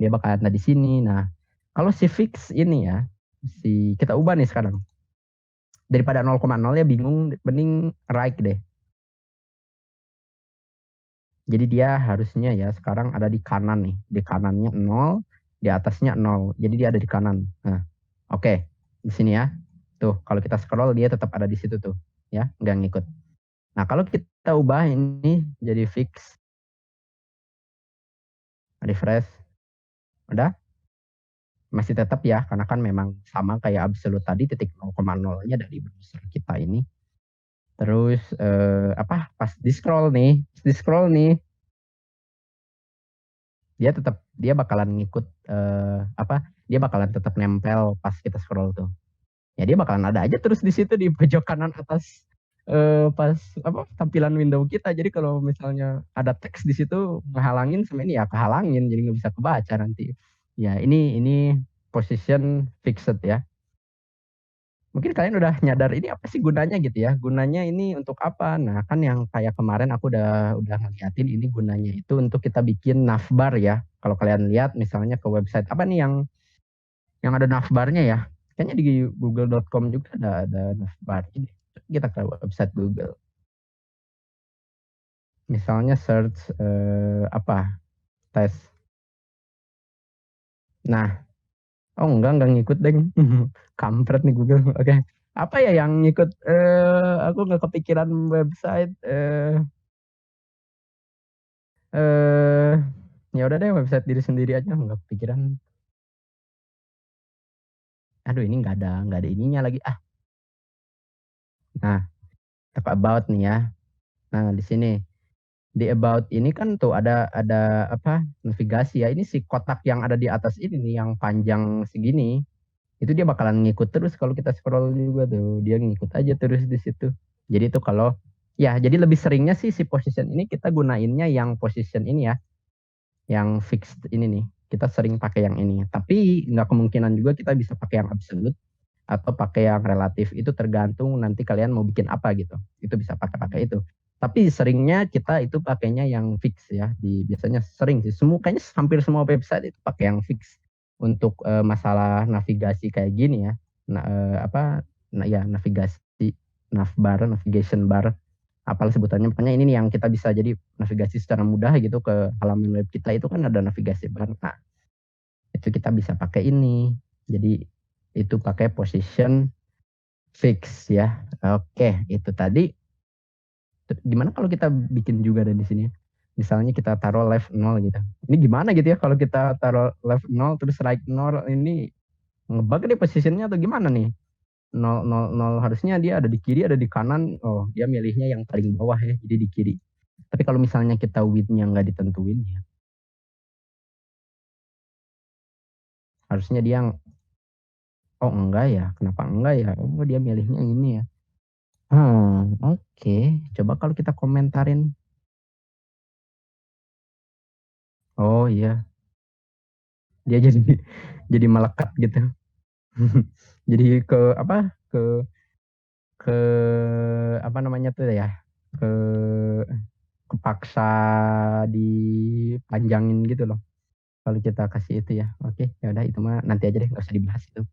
Dia bakalan ada di sini. Nah, kalau si fix ini ya, kita ubah nih sekarang. Daripada 0,0 ya bingung, mending right deh. Jadi dia harusnya ya sekarang ada di kanan nih. Di kanannya 0, di atasnya 0. Jadi dia ada di kanan. Nah, oke. Di sini ya. Tuh, kalau kita scroll dia tetap ada di situ tuh. Ya, nggak ngikut. Nah, kalau kita ubah ini jadi fix, refresh, udah masih tetap ya, karena kan memang sama kayak absolute tadi, titik 0,0-nya dari browser kita ini. Terus apa? Pas di scroll nih, dia bakalan ngikut apa? Dia bakalan tetap nempel pas kita scroll tuh. Ya dia bakalan ada aja terus di situ di pojok kanan atas pas apa tampilan window kita. Jadi kalau misalnya ada teks di situ ngehalangin sama ini ya kehalangin, jadi nggak bisa kebaca nanti. Ya ini position fixed ya. Mungkin kalian udah nyadar ini apa sih gunanya gitu ya. Gunanya ini untuk apa? Nah, kan yang kayak kemarin aku udah ngeliatin ini gunanya itu untuk kita bikin navbar ya. Kalau kalian lihat misalnya ke website apa nih yang ada navbarnya ya. Kayaknya di google.com juga ada navbar. Ini kita ke website Google. Misalnya search apa? Tes. Nah, oh enggak ngikut deng. Kampret nih Google. Oke. Apa ya yang ngikut aku nggak kepikiran website eh ya udah deh website diri sendiri aja nggak kepikiran. Aduh ini nggak ada ininya lagi. Ah, nah, talk about nih ya. Nah, di sini di about ini kan tuh ada apa? Navigasi ya. Ini si kotak yang ada di atas ini nih yang panjang segini. Itu dia bakalan ngikut terus kalau kita scroll juga tuh. Dia ngikut aja terus di situ. Jadi itu kalau ya jadi lebih seringnya sih si position ini kita gunainnya yang position ini ya, yang fixed ini nih. Kita sering pakai yang ini. Tapi nggak kemungkinan juga kita bisa pakai yang absolute atau pakai yang relatif. Itu tergantung nanti kalian mau bikin apa gitu. Itu bisa pakai itu. Tapi seringnya kita itu pakainya yang fix ya. Biasanya sering sih. Kayaknya hampir semua website itu pakai yang fix untuk masalah navigasi kayak gini ya. Nah, apa? Nah ya navigasi, navbar, navigation bar apalah sebutannya, pokoknya ini nih yang kita bisa jadi navigasi secara mudah gitu ke halaman web kita itu kan ada navigasi bar. Nah, itu kita bisa pakai ini. Jadi itu pakai position fix ya. Oke, itu tadi. Gimana kalau kita bikin juga dari sini? Misalnya kita taruh left 0 gitu. Ini gimana gitu ya kalau kita taruh left 0 terus right 0 ini ngebug deh posisinya atau gimana nih? 0, 0, 0 harusnya dia ada di kiri, ada di kanan. Oh, dia milihnya yang paling bawah ya, jadi di kiri. Tapi kalau misalnya kita width-nya nggak ditentuin ya, harusnya dia, oh enggak ya, kenapa enggak ya? Oh dia milihnya ini ya. Oke. Coba kalau kita komentarin. Oh iya, dia jadi jadi melekat gitu. Jadi ke apa? Ke ke apa namanya tuh ya? Ke kepaksa dipanjangin gitu loh. Kalau kita kasih itu ya. Oke, ya udah itu mah nanti aja deh, nggak usah dibahas itu.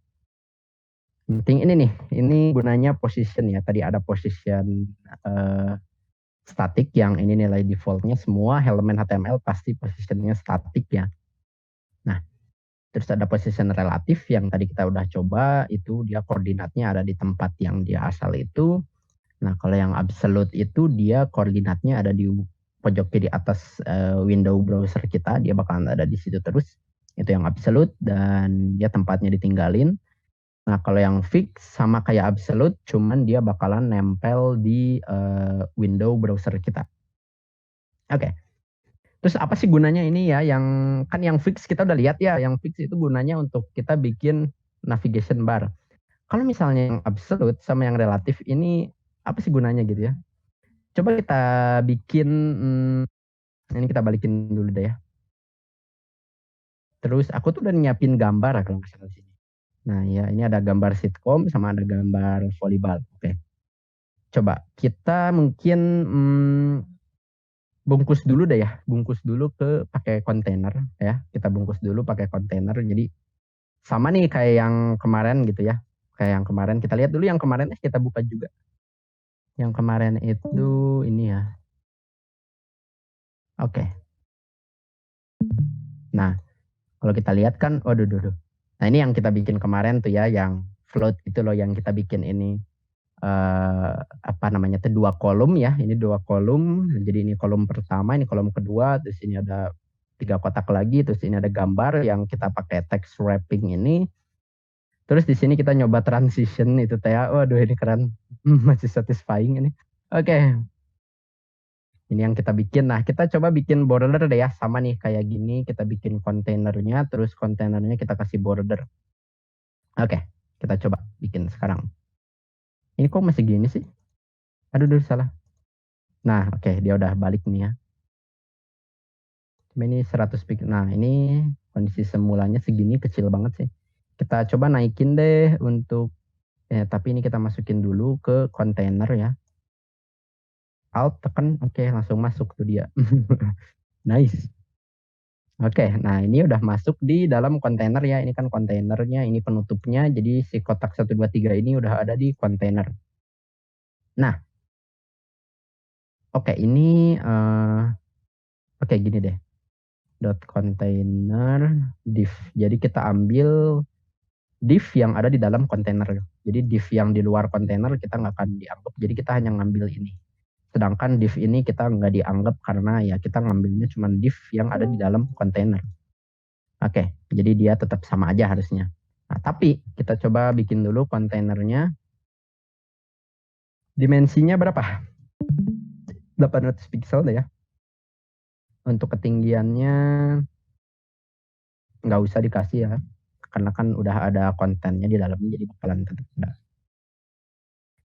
Penting ini nih, ini gunanya position ya. Tadi ada position uh, static yang ini nilai defaultnya semua elemen HTML pasti positionnya static ya. Nah, terus ada position relatif yang tadi kita udah coba, itu dia koordinatnya ada di tempat yang dia asal itu. Nah, kalau yang absolute itu dia koordinatnya ada di pojok kiri atas window browser kita, dia bakalan ada di situ terus. Itu yang absolute dan dia tempatnya ditinggalin. Nah, kalau yang fix sama kayak absolute, cuman dia bakalan nempel di window browser kita. Oke. Terus apa sih gunanya ini ya? Yang kan yang fix kita udah lihat ya, yang fix itu gunanya untuk kita bikin navigation bar. Kalau misalnya yang absolute sama yang relatif ini apa sih gunanya gitu ya? Coba kita bikin ini kita balikin dulu deh ya. Terus aku tuh udah nyiapin gambar kalau nggak salah sini. Nah ya ini ada gambar sitkom sama ada gambar volleyball. Oke. Coba kita mungkin bungkus dulu deh ya, bungkus dulu ke pakai kontainer ya. Kita bungkus dulu pakai kontainer. Jadi sama nih kayak yang kemarin gitu ya. Kayak yang kemarin kita lihat dulu yang kemarin kita buka juga. Yang kemarin itu ini ya. Oke. Nah, kalau kita lihat kan oh duh. Nah, ini yang kita bikin kemarin tuh ya yang float itu loh yang kita bikin ini apa namanya tuh dua kolom ya. Ini dua kolom. Jadi ini kolom pertama, ini kolom kedua, terus ini ada tiga kotak lagi, terus ini ada gambar yang kita pakai text wrapping ini. Terus di sini kita nyoba transition itu teh. Waduh ini keren. Masih satisfying ini. Oke, ini yang kita bikin. Nah, kita coba bikin border deh ya. Sama nih kayak gini, kita bikin kontainernya, terus kontainernya kita kasih border. Oke, kita coba bikin sekarang. Ini kok masih gini sih? Aduh, salah. Nah, oke, dia udah balik nih ya. Ini 100 pixel. Nah, ini kondisi semulanya segini kecil banget sih. Kita coba naikin deh untuk Tapi ini kita masukin dulu ke kontainer ya. Alt tekan, oke, langsung masuk tuh dia. Nice. Oke, nah ini udah masuk di dalam kontainer ya. Ini kan kontainernya, ini penutupnya. Jadi si kotak 123 ini udah ada di kontainer. Nah, oke, ini oke gini deh. Dot container div. Jadi kita ambil div yang ada di dalam kontainer. Jadi div yang di luar kontainer kita nggak akan dianggap. Jadi kita hanya ngambil ini. Sedangkan div ini kita nggak dianggap karena ya kita ngambilnya cuma div yang ada di dalam kontainer. Oke, jadi dia tetap sama aja harusnya. Nah, tapi kita coba bikin dulu kontainernya. Dimensinya berapa? 800 pixel deh ya. Untuk ketinggiannya nggak usah dikasih ya. Karena kan udah ada kontennya di dalamnya jadi bakalan tetap ada.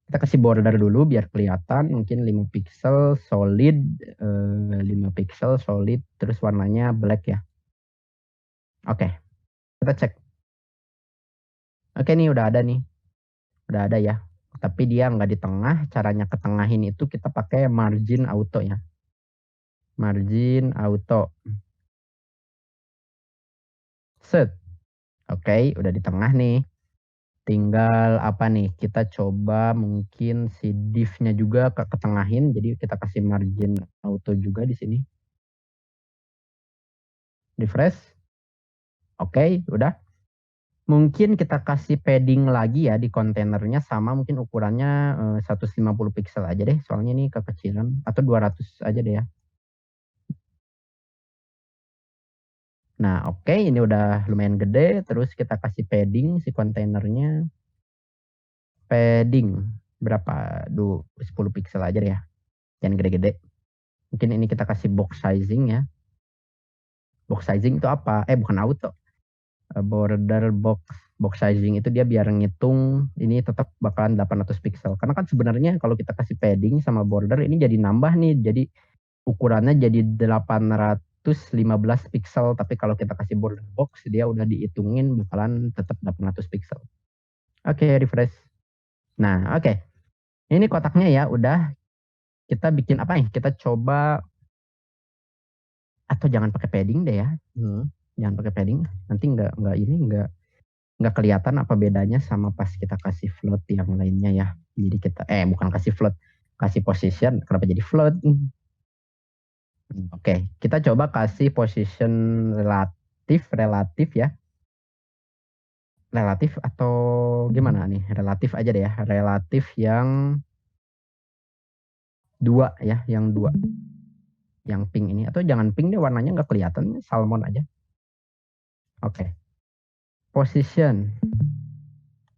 Kita kasih border dulu biar kelihatan. Mungkin 5 pixel solid. 5 pixel solid. Terus warnanya black ya. Oke, kita cek. Oke, nih udah ada nih. Udah ada ya. Tapi dia nggak di tengah. Caranya ketengahin itu kita pakai margin auto ya. Margin auto. Set. Oke, udah di tengah nih. Tinggal apa nih? Kita coba mungkin si div-nya juga ketengahin. Jadi kita kasih margin auto juga di sini. Refresh. Oke, udah. Mungkin kita kasih padding lagi ya di kontainernya sama mungkin ukurannya 150 pixel aja deh. Soalnya ini kekecilan atau 200 aja deh ya. Nah, oke, ini udah lumayan gede. Terus kita kasih padding si kontainernya. Padding berapa? 10 pixel aja deh ya. Jangan gede-gede. Mungkin ini kita kasih box sizing ya. Box sizing itu apa? Bukan auto. Border box sizing itu dia biar ngitung ini tetap bakalan 800 pixel. Karena kan sebenarnya kalau kita kasih padding sama border ini jadi nambah nih. Jadi ukurannya jadi 815 pixel. Tapi kalau kita kasih border box dia udah dihitungin bakalan tetap 800 pixel. Oke, refresh. Nah, oke. Ini kotaknya ya udah. Kita bikin apa nih? Kita coba atau jangan pakai padding deh ya. Jangan pakai padding. Nanti nggak kelihatan apa bedanya sama pas kita kasih float yang lainnya ya. Jadi kita bukan kasih float, kasih position. Kenapa jadi float? Oke, kita coba kasih position relatif ya. Relatif atau gimana nih? Relatif aja deh ya. Relatif yang 2 ya, yang 2. Yang pink ini atau jangan pink deh warnanya nggak kelihatan, salmon aja. Oke. Position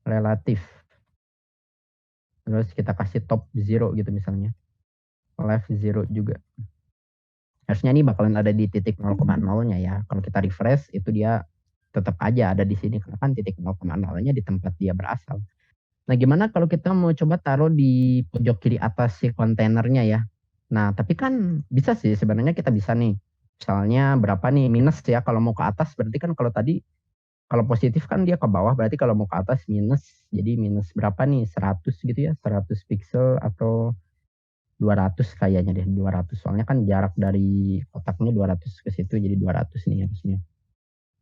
relatif. Terus kita kasih top 0 gitu misalnya. Left 0 juga. Harusnya ini bakalan ada di titik 0,0-nya ya. Kalau kita refresh itu dia tetap aja ada di sini. Karena kan titik 0,0-nya di tempat dia berasal. Nah gimana kalau kita mau coba taruh di pojok kiri atas si kontainernya ya. Nah tapi kan bisa sih sebenarnya kita bisa nih. Misalnya berapa nih minus ya. Kalau mau ke atas berarti kan kalau tadi kalau positif kan dia ke bawah, berarti kalau mau ke atas minus. Jadi minus berapa nih? 100 gitu ya, 100 pixel atau 200 kayaknya deh, 200. Soalnya kan jarak dari kotaknya 200 ke situ, jadi 200 nih harusnya.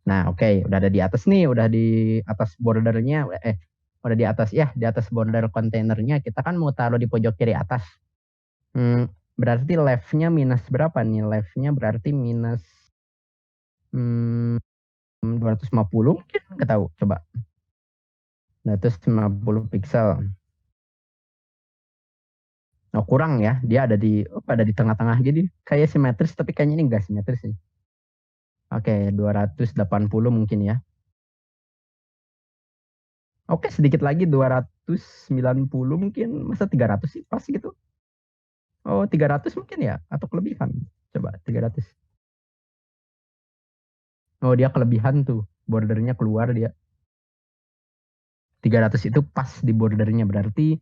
Nah oke, udah ada di atas nih, udah di atas bordernya, udah di atas ya, di atas border kontainernya. Kita kan mau taruh di pojok kiri atas. Berarti left-nya minus berapa nih? Left-nya berarti minus 250 mungkin, nggak tahu, coba. 250 pixel. Oh, kurang ya, dia ada di tengah-tengah, jadi kayak simetris, tapi kayaknya ini enggak simetris nih. Oke, 280 mungkin ya. Oke, sedikit lagi 290 mungkin, masa 300 sih pas gitu. Oh, 300 mungkin ya, atau kelebihan. Coba 300. Oh, dia kelebihan tuh, bordernya keluar dia. 300 itu pas di bordernya, berarti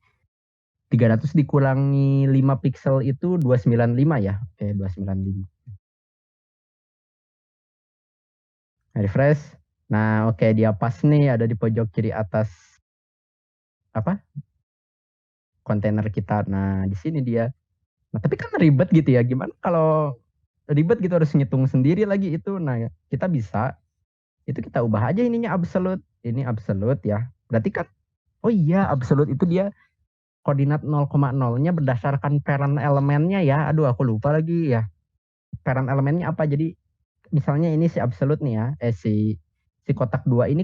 300 dikurangi 5 pixel itu 295 ya. Oke, 295. Refresh. Nah, oke, dia pas nih ada di pojok kiri atas kontainer kita. Nah, di sini dia. Nah, tapi kan ribet gitu ya. Gimana kalau ribet gitu harus ngitung sendiri lagi itu. Nah, kita bisa itu kita ubah aja ininya absolute. Ini absolute ya. Berarti kan oh iya absolute itu dia koordinat 0,0-nya berdasarkan parent elemennya ya. Aduh, aku lupa lagi ya. Parent elemennya apa? Jadi misalnya ini si absolute nih ya, si kotak 2 ini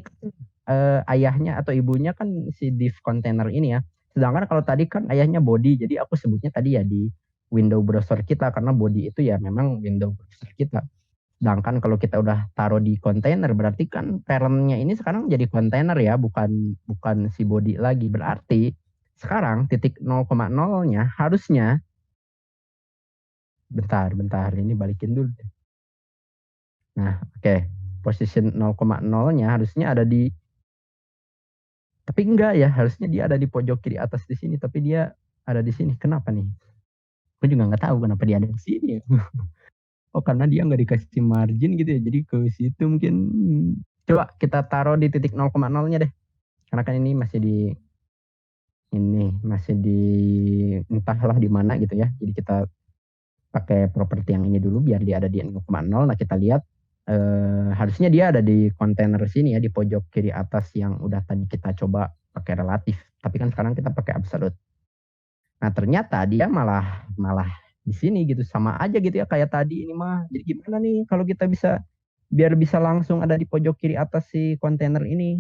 ayahnya atau ibunya kan si div container ini ya. Sedangkan kalau tadi kan ayahnya body, jadi aku sebutnya tadi ya di window browser kita karena body itu ya memang window browser kita. Sedangkan kalau kita udah taruh di container berarti kan parentnya ini sekarang jadi container ya, bukan bukan si body lagi. Berarti sekarang titik 0,0-nya harusnya bentar ini balikin dulu. Nah, oke. Position 0,0-nya harusnya ada di tapi enggak ya, harusnya dia ada di pojok kiri atas di sini, tapi dia ada di sini. Kenapa nih? Aku juga nggak tahu kenapa dia ada di sini ya. Oh, karena dia nggak dikasih margin gitu ya. Jadi ke situ mungkin coba kita taruh di titik 0,0-nya deh. Karena kan ini masih di entahlah di mana gitu ya. Jadi kita pakai properti yang ini dulu biar dia ada di 0,0. Nah, kita lihat harusnya dia ada di kontainer sini ya, di pojok kiri atas yang udah tadi kita coba pakai relatif. Tapi kan sekarang kita pakai absolute. Nah, ternyata dia malah malah di sini gitu, sama aja gitu ya kayak tadi ini mah. Jadi gimana nih kalau kita bisa biar bisa langsung ada di pojok kiri atas si kontainer ini.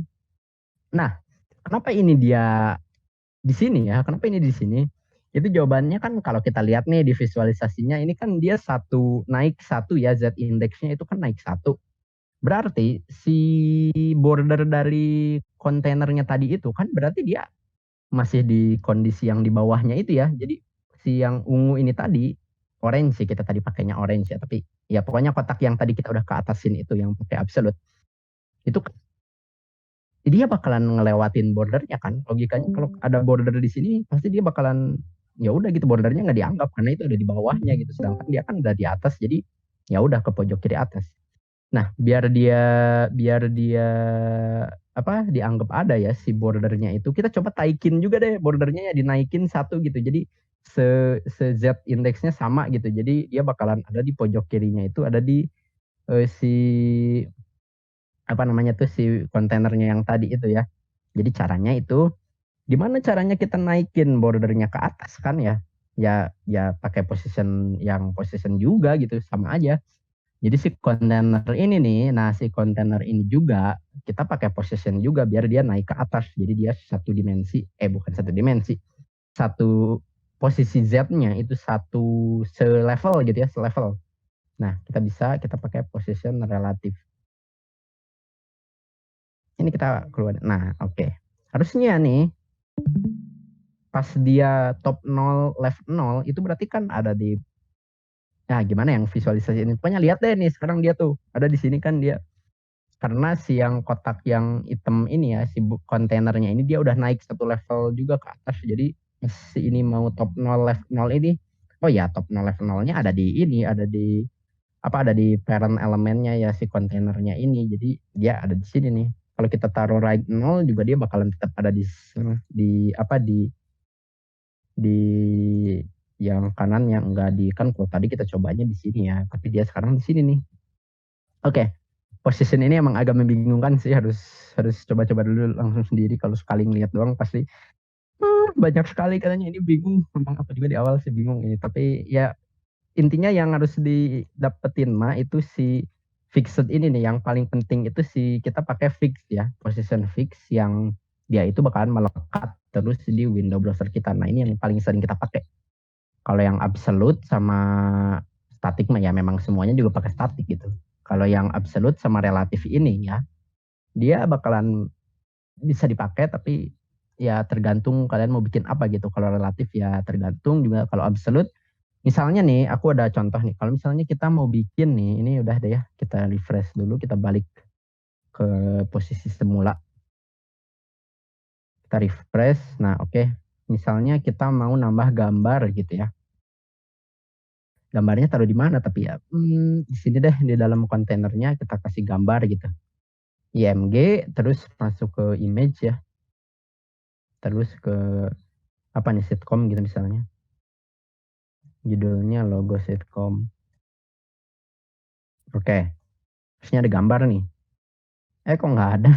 Nah, kenapa ini dia di sini ya? Kenapa ini di sini? Itu jawabannya kan kalau kita lihat nih di visualisasinya ini kan dia naik satu ya, Z indeksnya itu kan naik satu. Berarti si border dari kontainernya tadi itu kan berarti dia masih di kondisi yang di bawahnya itu ya. Jadi si yang ungu ini tadi orange sih, kita tadi pakainya orange ya, tapi ya pokoknya kotak yang tadi kita udah ke atasin itu yang pakai absolute. Itu dia bakalan ngelewatin bordernya kan. Logikanya kalau ada border di sini pasti dia bakalan ya udah gitu bordernya nggak dianggap karena itu udah di bawahnya gitu. Sedangkan dia kan udah di atas jadi ya udah ke pojok kiri atas. Nah, biar dia dianggap ada ya si bordernya itu, kita coba taikin juga deh bordernya ya, dinaikin satu gitu. Jadi se Z indeksnya sama gitu. Jadi dia bakalan ada di pojok kirinya itu ada di si si kontainernya yang tadi itu ya. Jadi caranya itu gimana caranya kita naikin bordernya ke atas kan ya? Ya pakai position juga gitu sama aja. Jadi si kontainer ini nih, nah si kontainer ini juga kita pakai position juga biar dia naik ke atas. Jadi dia satu dimensi, bukan satu dimensi, satu posisi Z-nya itu selevel gitu ya, selevel. Nah, kita pakai position relatif. Ini kita keluar. Nah, oke. Harusnya nih pas dia top 0 left 0 itu berarti kan ada di gimana yang visualisasi ini. Pokoknya lihat deh nih sekarang dia tuh ada di sini kan dia. Karena si yang kotak yang hitam ini ya, si kontainernya ini dia udah naik satu level juga ke atas. Jadi si ini mau top 0 left 0 ini, oh ya top 0 left 0-nya ada di ini, ada di parent elemennya ya si kontainernya ini. Jadi dia ada di sini nih. Kalau kita taruh right 0 juga dia bakalan tetap ada di di yang kanan yang enggak di kan kalau tadi kita cobanya di sini ya, tapi dia sekarang di sini nih. Oke. Position ini emang agak membingungkan sih, harus harus coba-coba dulu langsung sendiri. Kalau sekali ngeliat doang pasti banyak sekali katanya ini bingung. Memang aku juga di awal sih bingung ini, tapi ya intinya yang harus didapetin mah itu si fixed ini nih yang paling penting itu kita pakai fix ya, position fix yang dia itu bakalan melekat terus di window browser kita. Nah, ini yang paling sering kita pakai. Kalau yang absolute sama static mah ya memang semuanya juga pakai static gitu. Kalau yang absolute sama relatif ini ya, dia bakalan bisa dipakai tapi ya tergantung kalian mau bikin apa gitu. Kalau relatif ya tergantung juga. Kalau absolute misalnya nih aku ada contoh nih. Kalau misalnya kita mau bikin nih, ini udah deh ya, kita refresh dulu, kita balik ke posisi semula. Kita refresh. Nah, oke. Misalnya kita mau nambah gambar gitu ya. Gambarnya taruh di mana tapi ya di sini deh di dalam kontainernya kita kasih gambar gitu. IMG terus masuk ke image ya. terus ke apa nih, sitkom gitu misalnya. Judulnya logo sitkom. Oke, terusnya ada gambar nih. Kok nggak ada?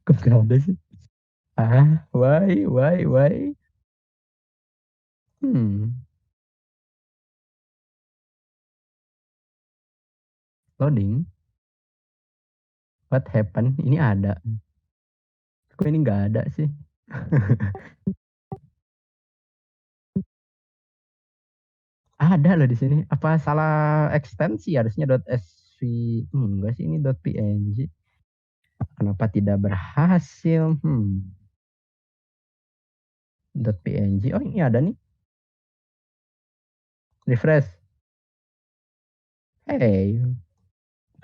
Kok nggak ada sih? Why? Hmm, loading. What happened? Ini ada. Kok ini nggak ada sih? Ada loh di sini. Apa salah ekstensi? Harusnya .sv. Enggak sih, ini .png. Kenapa tidak berhasil? .png. Oh, ini ada nih. Refresh. Hey,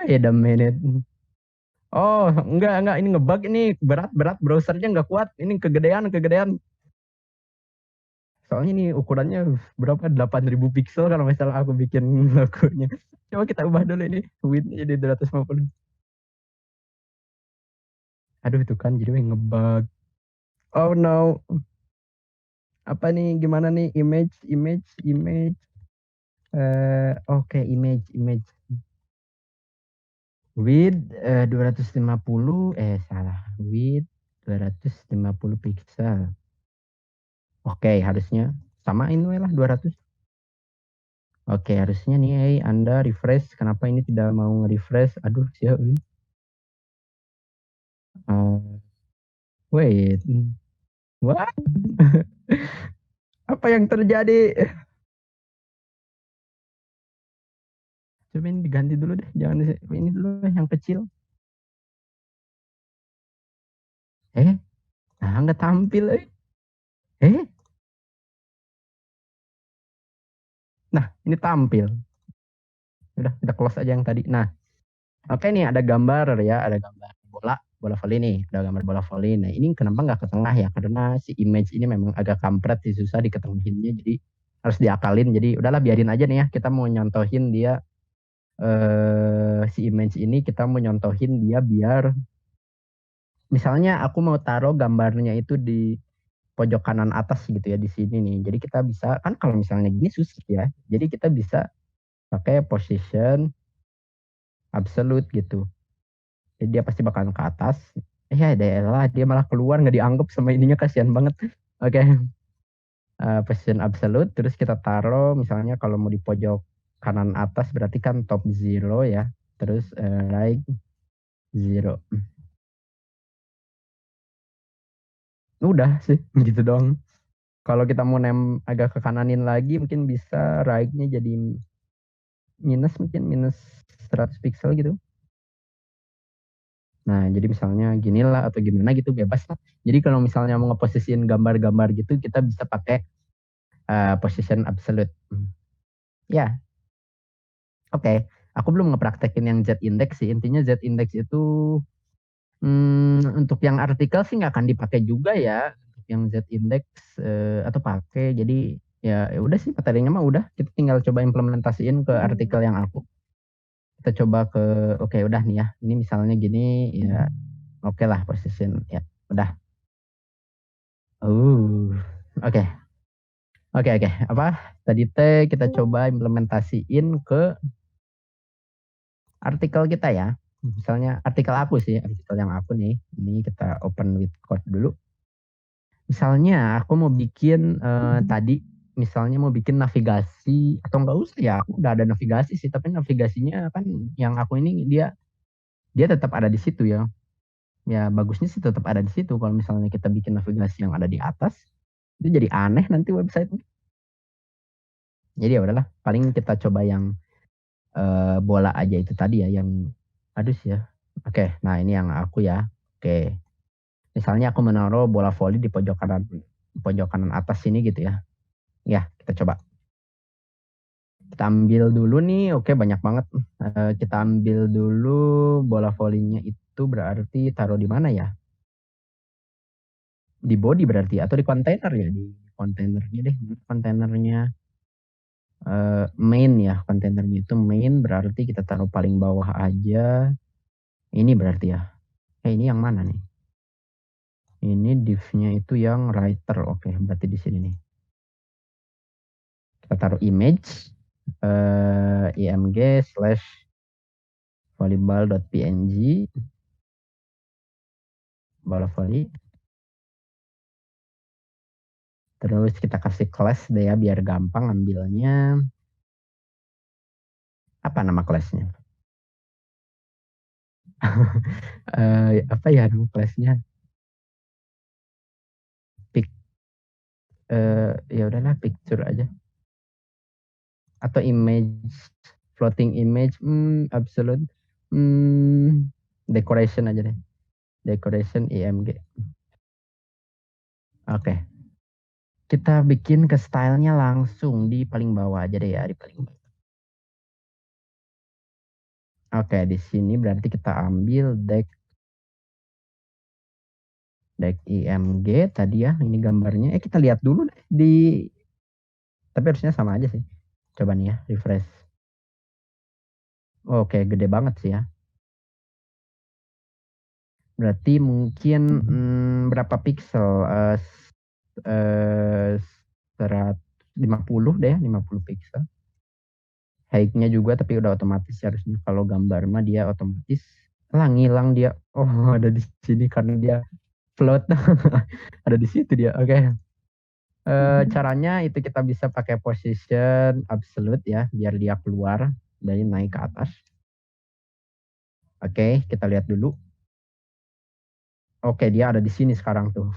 wait a minute. Oh, enggak. Ini ngebug ini. Berat. Browsernya nggak kuat. Ini kegedean. Soalnya ini ukurannya berapa? 8.000 pixel kalau misalnya aku bikin logonya. Coba kita ubah dulu ini. Width-nya jadi 250. Aduh, itu kan jadi ngebug. Oh no. Apa nih? Gimana nih? Image. Oke, image. Width 250. Salah. Width 250 pixel. Oke, harusnya samain lah 200. Oke, harusnya nih Anda refresh. Kenapa ini tidak mau nge-refresh? Aduh, siapa ini? Wait. What? Apa yang terjadi? Coba ini diganti dulu deh. Jangan ini dulu deh, yang kecil. Eh, nggak tampil. Eh, nah ini tampil. Udah, kita close aja yang tadi. Nah, oke nih ada gambar ya, ada gambar bola voli nih, ada gambar bola voli. Nah, ini kenapa nggak ke tengah ya? Karena si image ini memang agak kampret sih, susah diketengahinnya. Jadi harus diakalin. Jadi udahlah biarin aja nih ya. Kita mau nyontohin dia si image ini kita mau nyontohin dia biar misalnya aku mau taruh gambarnya itu di pojok kanan atas gitu ya di sini nih. Jadi kita bisa kan kalau misalnya gini susah ya. Jadi kita bisa pakai position absolute gitu. Jadi dia pasti bakalan ke atas. Ya lah dia malah keluar nggak dianggap sama ininya, kasihan banget. Oke, position absolute terus kita taruh misalnya kalau mau di pojok kanan atas berarti kan top zero ya. Terus right zero. Udah sih gitu dong. Kalau kita mau agak ke kananin lagi mungkin bisa right-nya jadi minus 100 pixel gitu. Nah, jadi misalnya ginilah atau gimana gitu bebas lah. Jadi kalau misalnya mau ngeposisiin gambar-gambar gitu kita bisa pakai position absolute. Ya, oke. Aku belum ngepraktekin yang Z index sih. Intinya Z index itu untuk yang artikel sih nggak akan dipakai juga ya. Untuk yang Z index atau pakai. Jadi ya udah sih materinya mah udah. Kita tinggal coba implementasiin ke artikel yang aku. Kita coba oke udah nih ya. Ini misalnya gini ya. Oke lah position ya. Udah. Oke. Oke. Apa? Tadi kita coba implementasiin ke artikel kita ya. Misalnya artikel aku sih, artikel yang aku nih. Ini kita open with code dulu. Misalnya aku mau bikin tadi, misalnya mau bikin navigasi atau enggak usah ya, aku udah ada navigasi sih, tapi navigasinya kan yang aku ini dia tetap ada di situ ya. Ya bagusnya sih tetap ada di situ. Kalau misalnya kita bikin navigasi yang ada di atas, itu jadi aneh nanti website. Jadi ya udahlah, paling kita coba yang bola aja itu tadi ya, yang aduh ya. Oke, nah ini yang aku ya. Oke, misalnya aku menaruh bola voli di pojok kanan atas sini gitu ya. Ya, kita coba. Kita ambil dulu nih, oke banyak banget. Kita ambil dulu bola volinya itu berarti taruh di mana ya? Di body berarti atau di kontainer ya? Di kontainernya deh, kontainernya main ya, kontainernya itu main berarti kita taruh paling bawah aja. Ini berarti ya. Ini yang mana nih? Ini div-nya itu yang writer. Oke, berarti di sini nih. Kita taruh image img slash volleyball.png bola volley. Terus kita kasih class deh ya biar gampang ambilnya. Apa nama kelasnya? Apa ya nama kelasnya? Pic, ya udahlah picture aja. Atau image, floating image, absolute, decoration aja deh. Decoration img. Oke. Kita bikin ke stylenya langsung di paling bawah aja deh ya, di paling bawah. Oke, di sini berarti kita ambil deck img tadi ya, ini gambarnya. Kita lihat dulu deh tapi harusnya sama aja sih. Coba nih ya, refresh. Oke, gede banget sih ya. Berarti mungkin berapa pixel? 150 deh, 50 pixel. Height-nya juga tapi udah otomatis harusnya. Kalau gambar mah dia otomatis. Lah ngilang dia. Oh, ada di sini karena dia float. Ada di situ dia. Oke. Caranya itu kita bisa pakai position absolute ya, biar dia keluar dari naik ke atas. Oke, kita lihat dulu. Oke, dia ada di sini sekarang tuh.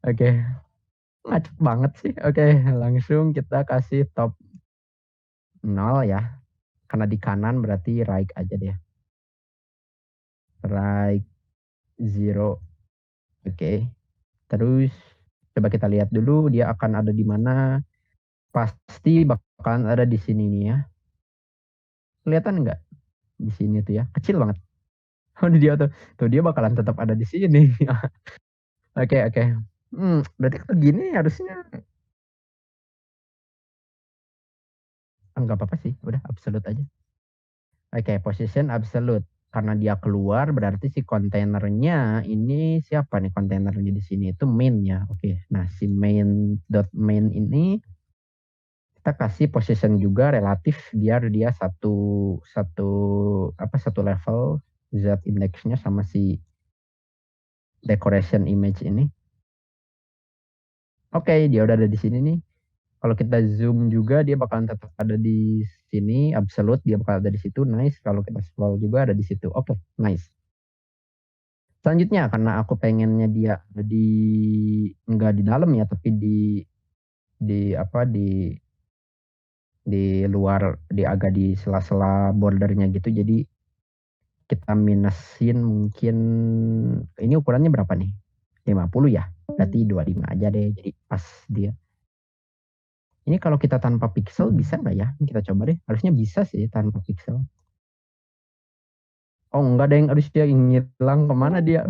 Oke, ngacak banget sih. Oke, langsung kita kasih top 0 ya. Karena di kanan berarti right aja deh. Right 0. Oke. Terus coba kita lihat dulu dia akan ada di mana. Pasti bakalan ada di sini nih ya. Kelihatan nggak? Di sini tuh ya. Kecil banget. Oh, dia tuh. Tuh dia bakalan tetap ada di sini. Oke, oke. Berarti kalau gini harusnya nggak apa-apa sih. Udah absolute aja. Oke, position absolute. Karena dia keluar berarti si kontainernya ini siapa nih kontainernya di sini itu main ya. Oke. Nah, si main ini kita kasih position juga relatif biar dia satu satu satu level z indexnya sama si decoration image ini. Oke, dia udah ada di sini nih. Kalau kita zoom juga dia bakalan tetap ada di sini absolute, dia bakal ada di situ. Nice. Kalau kita scroll juga ada di situ. Oke, nice. Selanjutnya karena aku pengennya dia enggak di dalam ya, tapi di apa di luar, di agak di sela-sela bordernya gitu. Jadi kita minusin mungkin ini ukurannya berapa nih? 50 ya. Berarti 25 aja deh. Jadi pas dia. Ini kalau kita tanpa pixel bisa nggak ya? Kita coba deh. Harusnya bisa sih tanpa pixel. Oh enggak deh, harus dia ngilang kemana dia?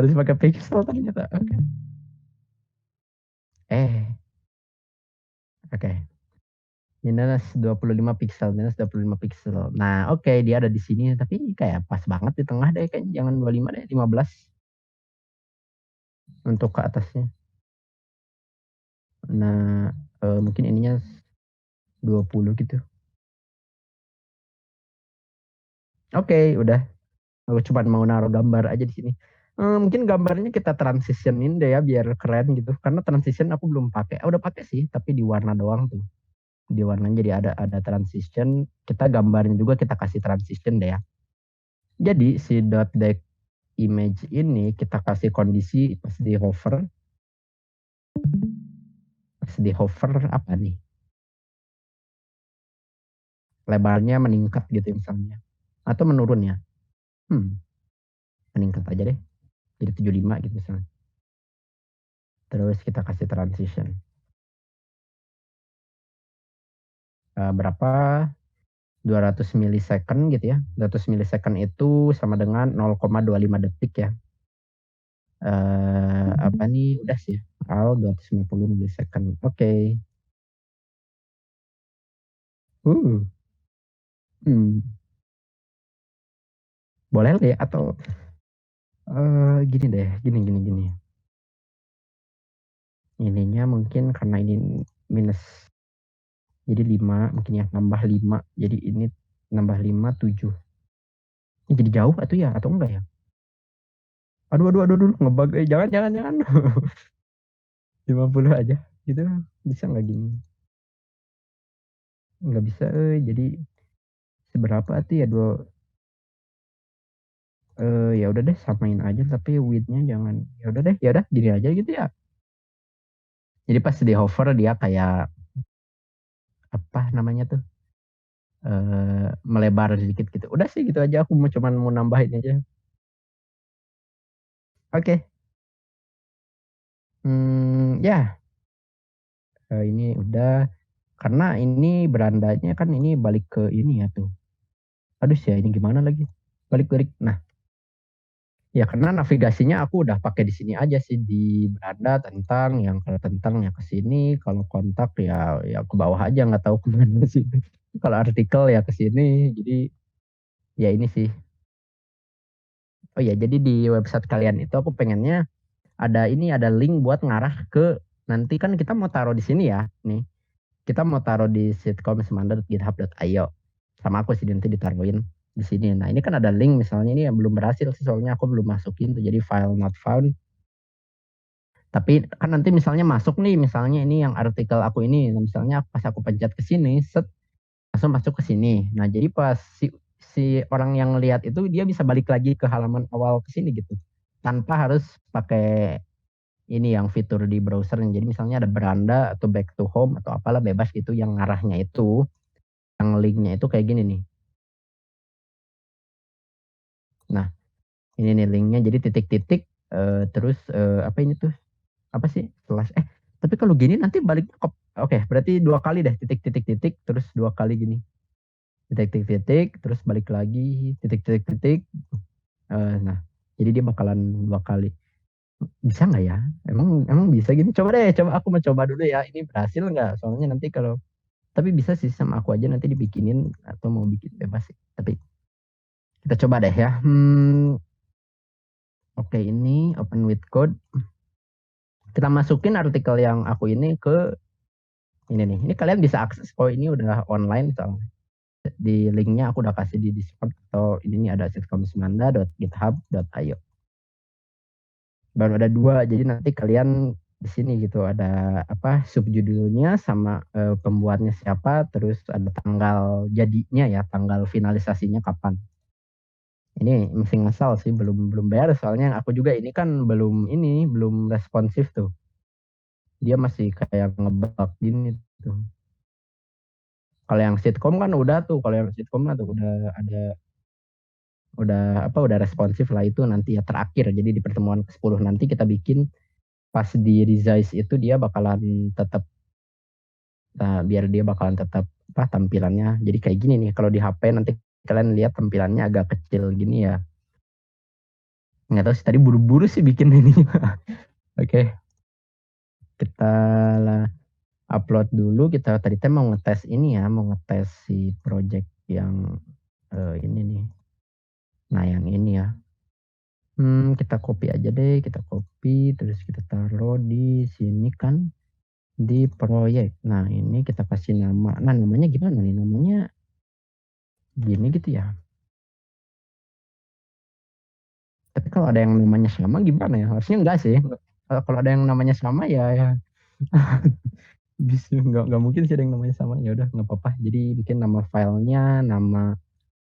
Harus pakai pixel ternyata. Oke. Oke. Minus 25 pixel, minus 25 pixel. Nah, oke, dia ada di sini tapi kayak pas banget di tengah deh, kayak jangan 25 deh, 15 untuk ke atasnya. Nah, mungkin ininya 20 gitu. Oke, udah. Aku cuma mau naruh gambar aja di sini. Mungkin gambarnya kita transitionin deh ya biar keren gitu. Karena transition aku belum pakai. Udah pakai sih, tapi di warna doang tuh. Di warnanya jadi ada transition. Kita gambarnya juga kita kasih transition deh ya. Jadi si dot deck image ini kita kasih kondisi pas di hover apa nih? Lebarnya meningkat gitu misalnya. Atau menurun ya. Meningkat aja deh. Jadi 75 gitu misalnya. Terus kita kasih transition. Berapa? 200 milisecond gitu ya. 200 milisecond itu sama dengan 0,25 detik ya. Apa nih? Udah sih. 250 milisecond. Oke. Okay. Uh. Hmm. Boleh deh atau Gini deh, gini. Ininya mungkin karena ini minus, jadi 5 mungkin ya, nambah 5. Jadi ini nambah 5, 7. Ini jadi jauh atau ya, atau enggak ya? Aduh, ngebug. Jangan. 50 aja. Gitu, bisa nggak gini? Nggak bisa, jadi seberapa tuh ya, ya udah deh samain aja tapi widthnya jangan, ya udah gini aja gitu ya. Jadi pas di hover dia kayak apa namanya tuh, melebar sedikit gitu. Udah sih gitu aja, aku cuman mau nambahin aja. Oke. Ya, ini udah, karena ini berandanya kan ini balik ke ini ya tuh. Aduh sih ya, ini gimana lagi? Balik-balik. Nah, ya karena navigasinya aku udah pakai di sini aja sih, di beranda tentang yang, kalau tentang ya ke sini, kalau kontak ya ke bawah aja, nggak tahu kemana sih. Kalau artikel ya ke sini. Jadi ya ini sih. Oh ya, jadi di website kalian itu aku pengennya ada link buat ngarah ke, nanti kan kita mau taruh di sini ya. Nih, kita mau taruh di sitcom@github.io. Sama aku sih nanti ditaruhin di sini. Nah, ini kan ada link misalnya, ini yang belum berhasil sih soalnya aku belum masukin tuh, jadi file not found. Tapi kan nanti misalnya masuk nih, misalnya ini yang artikel aku ini, misalnya pas aku pencet ke sini, set, langsung masuk ke sini. Nah, jadi pas si orang yang lihat itu dia bisa balik lagi ke halaman awal ke sini gitu. Tanpa harus pakai ini yang fitur di browser. Jadi misalnya ada beranda atau back to home atau apalah, bebas gitu yang ngarahnya itu, yang linknya itu kayak gini nih. Nah, ini nih linknya, jadi titik-titik, terus apa ini tuh? Apa sih? Slash, tapi kalau gini nanti balik kok. Oke, berarti 2 kali deh, titik-titik-titik terus 2 kali gini. Titik-titik-titik terus balik lagi, titik-titik-titik. Nah, jadi dia bakalan 2 kali. Bisa nggak ya? Emang emang bisa gini? Coba deh, coba aku mau coba dulu ya. Ini berhasil nggak? Soalnya nanti kalau, tapi bisa sih sama aku aja nanti dibikinin, atau mau bikin bebas sih. Tapi kita coba deh ya. Oke, ini open with code. Kita masukin artikel yang aku ini ke ini nih. Ini kalian bisa akses. Oh, ini udah online soalnya. Di linknya aku udah kasih di Discord, atau ini nih ada sitcomsemanda.github.io. Baru ada 2, jadi nanti kalian di sini gitu ada apa, subjudulnya sama pembuatnya siapa, terus ada tanggal jadinya ya, tanggal finalisasinya kapan. Ini masih ngasal sih, belum belum bayar soalnya aku juga ini kan belum responsif tuh. Dia masih kayak ngebug gini tuh. Kalau yang sitkom kan udah tuh, kalau yang sitkom tuh udah responsif lah, itu nanti ya terakhir. Jadi di pertemuan ke-10 nanti kita bikin, pas di resize itu dia bakalan tetap, nah, biar dia bakalan tetap apa tampilannya. Jadi kayak gini nih, kalau di HP nanti kalian lihat tampilannya agak kecil gini ya. Nggak tahu sih, tadi buru-buru sih bikin ini. Oke, kita lah upload dulu. Kita tadi mau ngetes ini ya, mau ngetes si project yang ini nih. Nah, yang ini ya. Kita copy aja deh, kita copy terus kita taruh di sini kan, di proyek. Nah, ini kita kasih nama. Nah, namanya gimana nih? Namanya gini gitu ya. Tapi kalau ada yang namanya sama gimana ya? Harusnya enggak sih. Kalau ada yang namanya sama ya bisa, nggak mungkin sih ada yang namanya sama. Ya udah nggak apa-apa. Jadi mungkin nama filenya, nama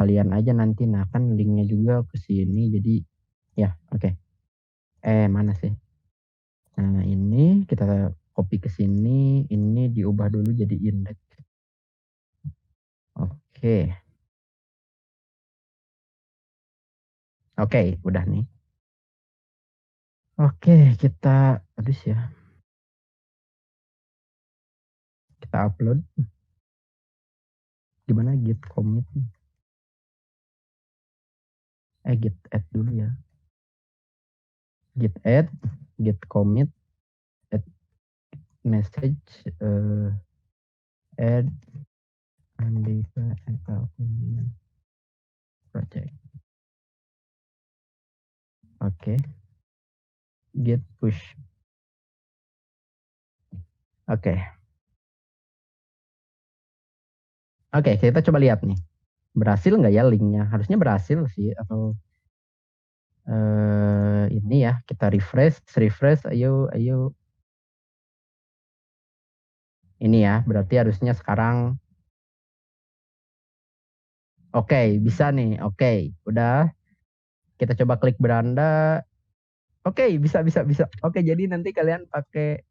kalian aja nanti. Nah, kan linknya juga ke sini. Jadi ya oke. Mana sih? Nah, ini kita copy ke sini. Ini diubah dulu jadi index. Oke. Oke, udah nih. Oke, kita habis ya. Kita upload. Gimana git commit? Git add dulu ya. Git add, git commit, add message, add Andika Eka project. Oke. Git push. Oke. Oke, kita coba lihat nih. Berhasil nggak ya linknya? Harusnya berhasil sih. Atau ini ya, kita refresh. Ayo. Ini ya, berarti harusnya sekarang. Oke, bisa nih. Oke, udah. Kita coba klik beranda. Oke, bisa. Oke, jadi nanti kalian pakai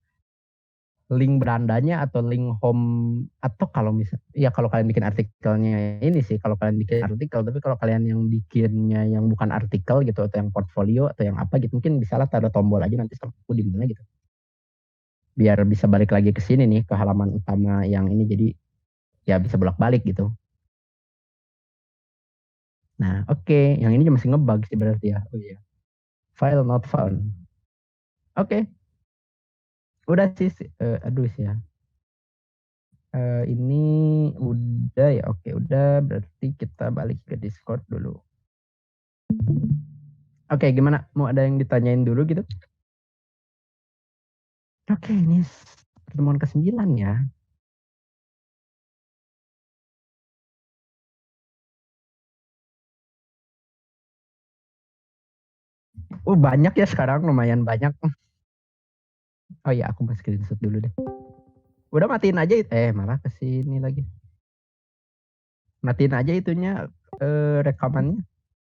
link berandanya atau link home, atau kalau misal ya kalau kalian bikin artikelnya ini sih, kalau kalian bikin artikel, tapi kalau kalian yang bikinnya yang bukan artikel gitu atau yang portfolio atau yang apa gitu, mungkin bisa lah taruh tombol aja nanti sama aku di mana gitu, biar bisa balik lagi ke sini nih, ke halaman utama yang ini, jadi ya bisa bolak-balik gitu. Nah, oke, yang ini masih ngebug sih berarti ya. Oh iya, file not found. Oke, udah sih, aduh sih ya. Ini udah ya, oke udah, berarti kita balik ke Discord dulu. Oke, gimana? Mau ada yang ditanyain dulu gitu? Oke, ini pertemuan ke-9 ya. Oh, banyak ya sekarang, lumayan banyak. Oh iya, aku mau screenshot dulu deh. Udah matiin aja, malah kesini lagi. Matiin aja itunya, rekamannya.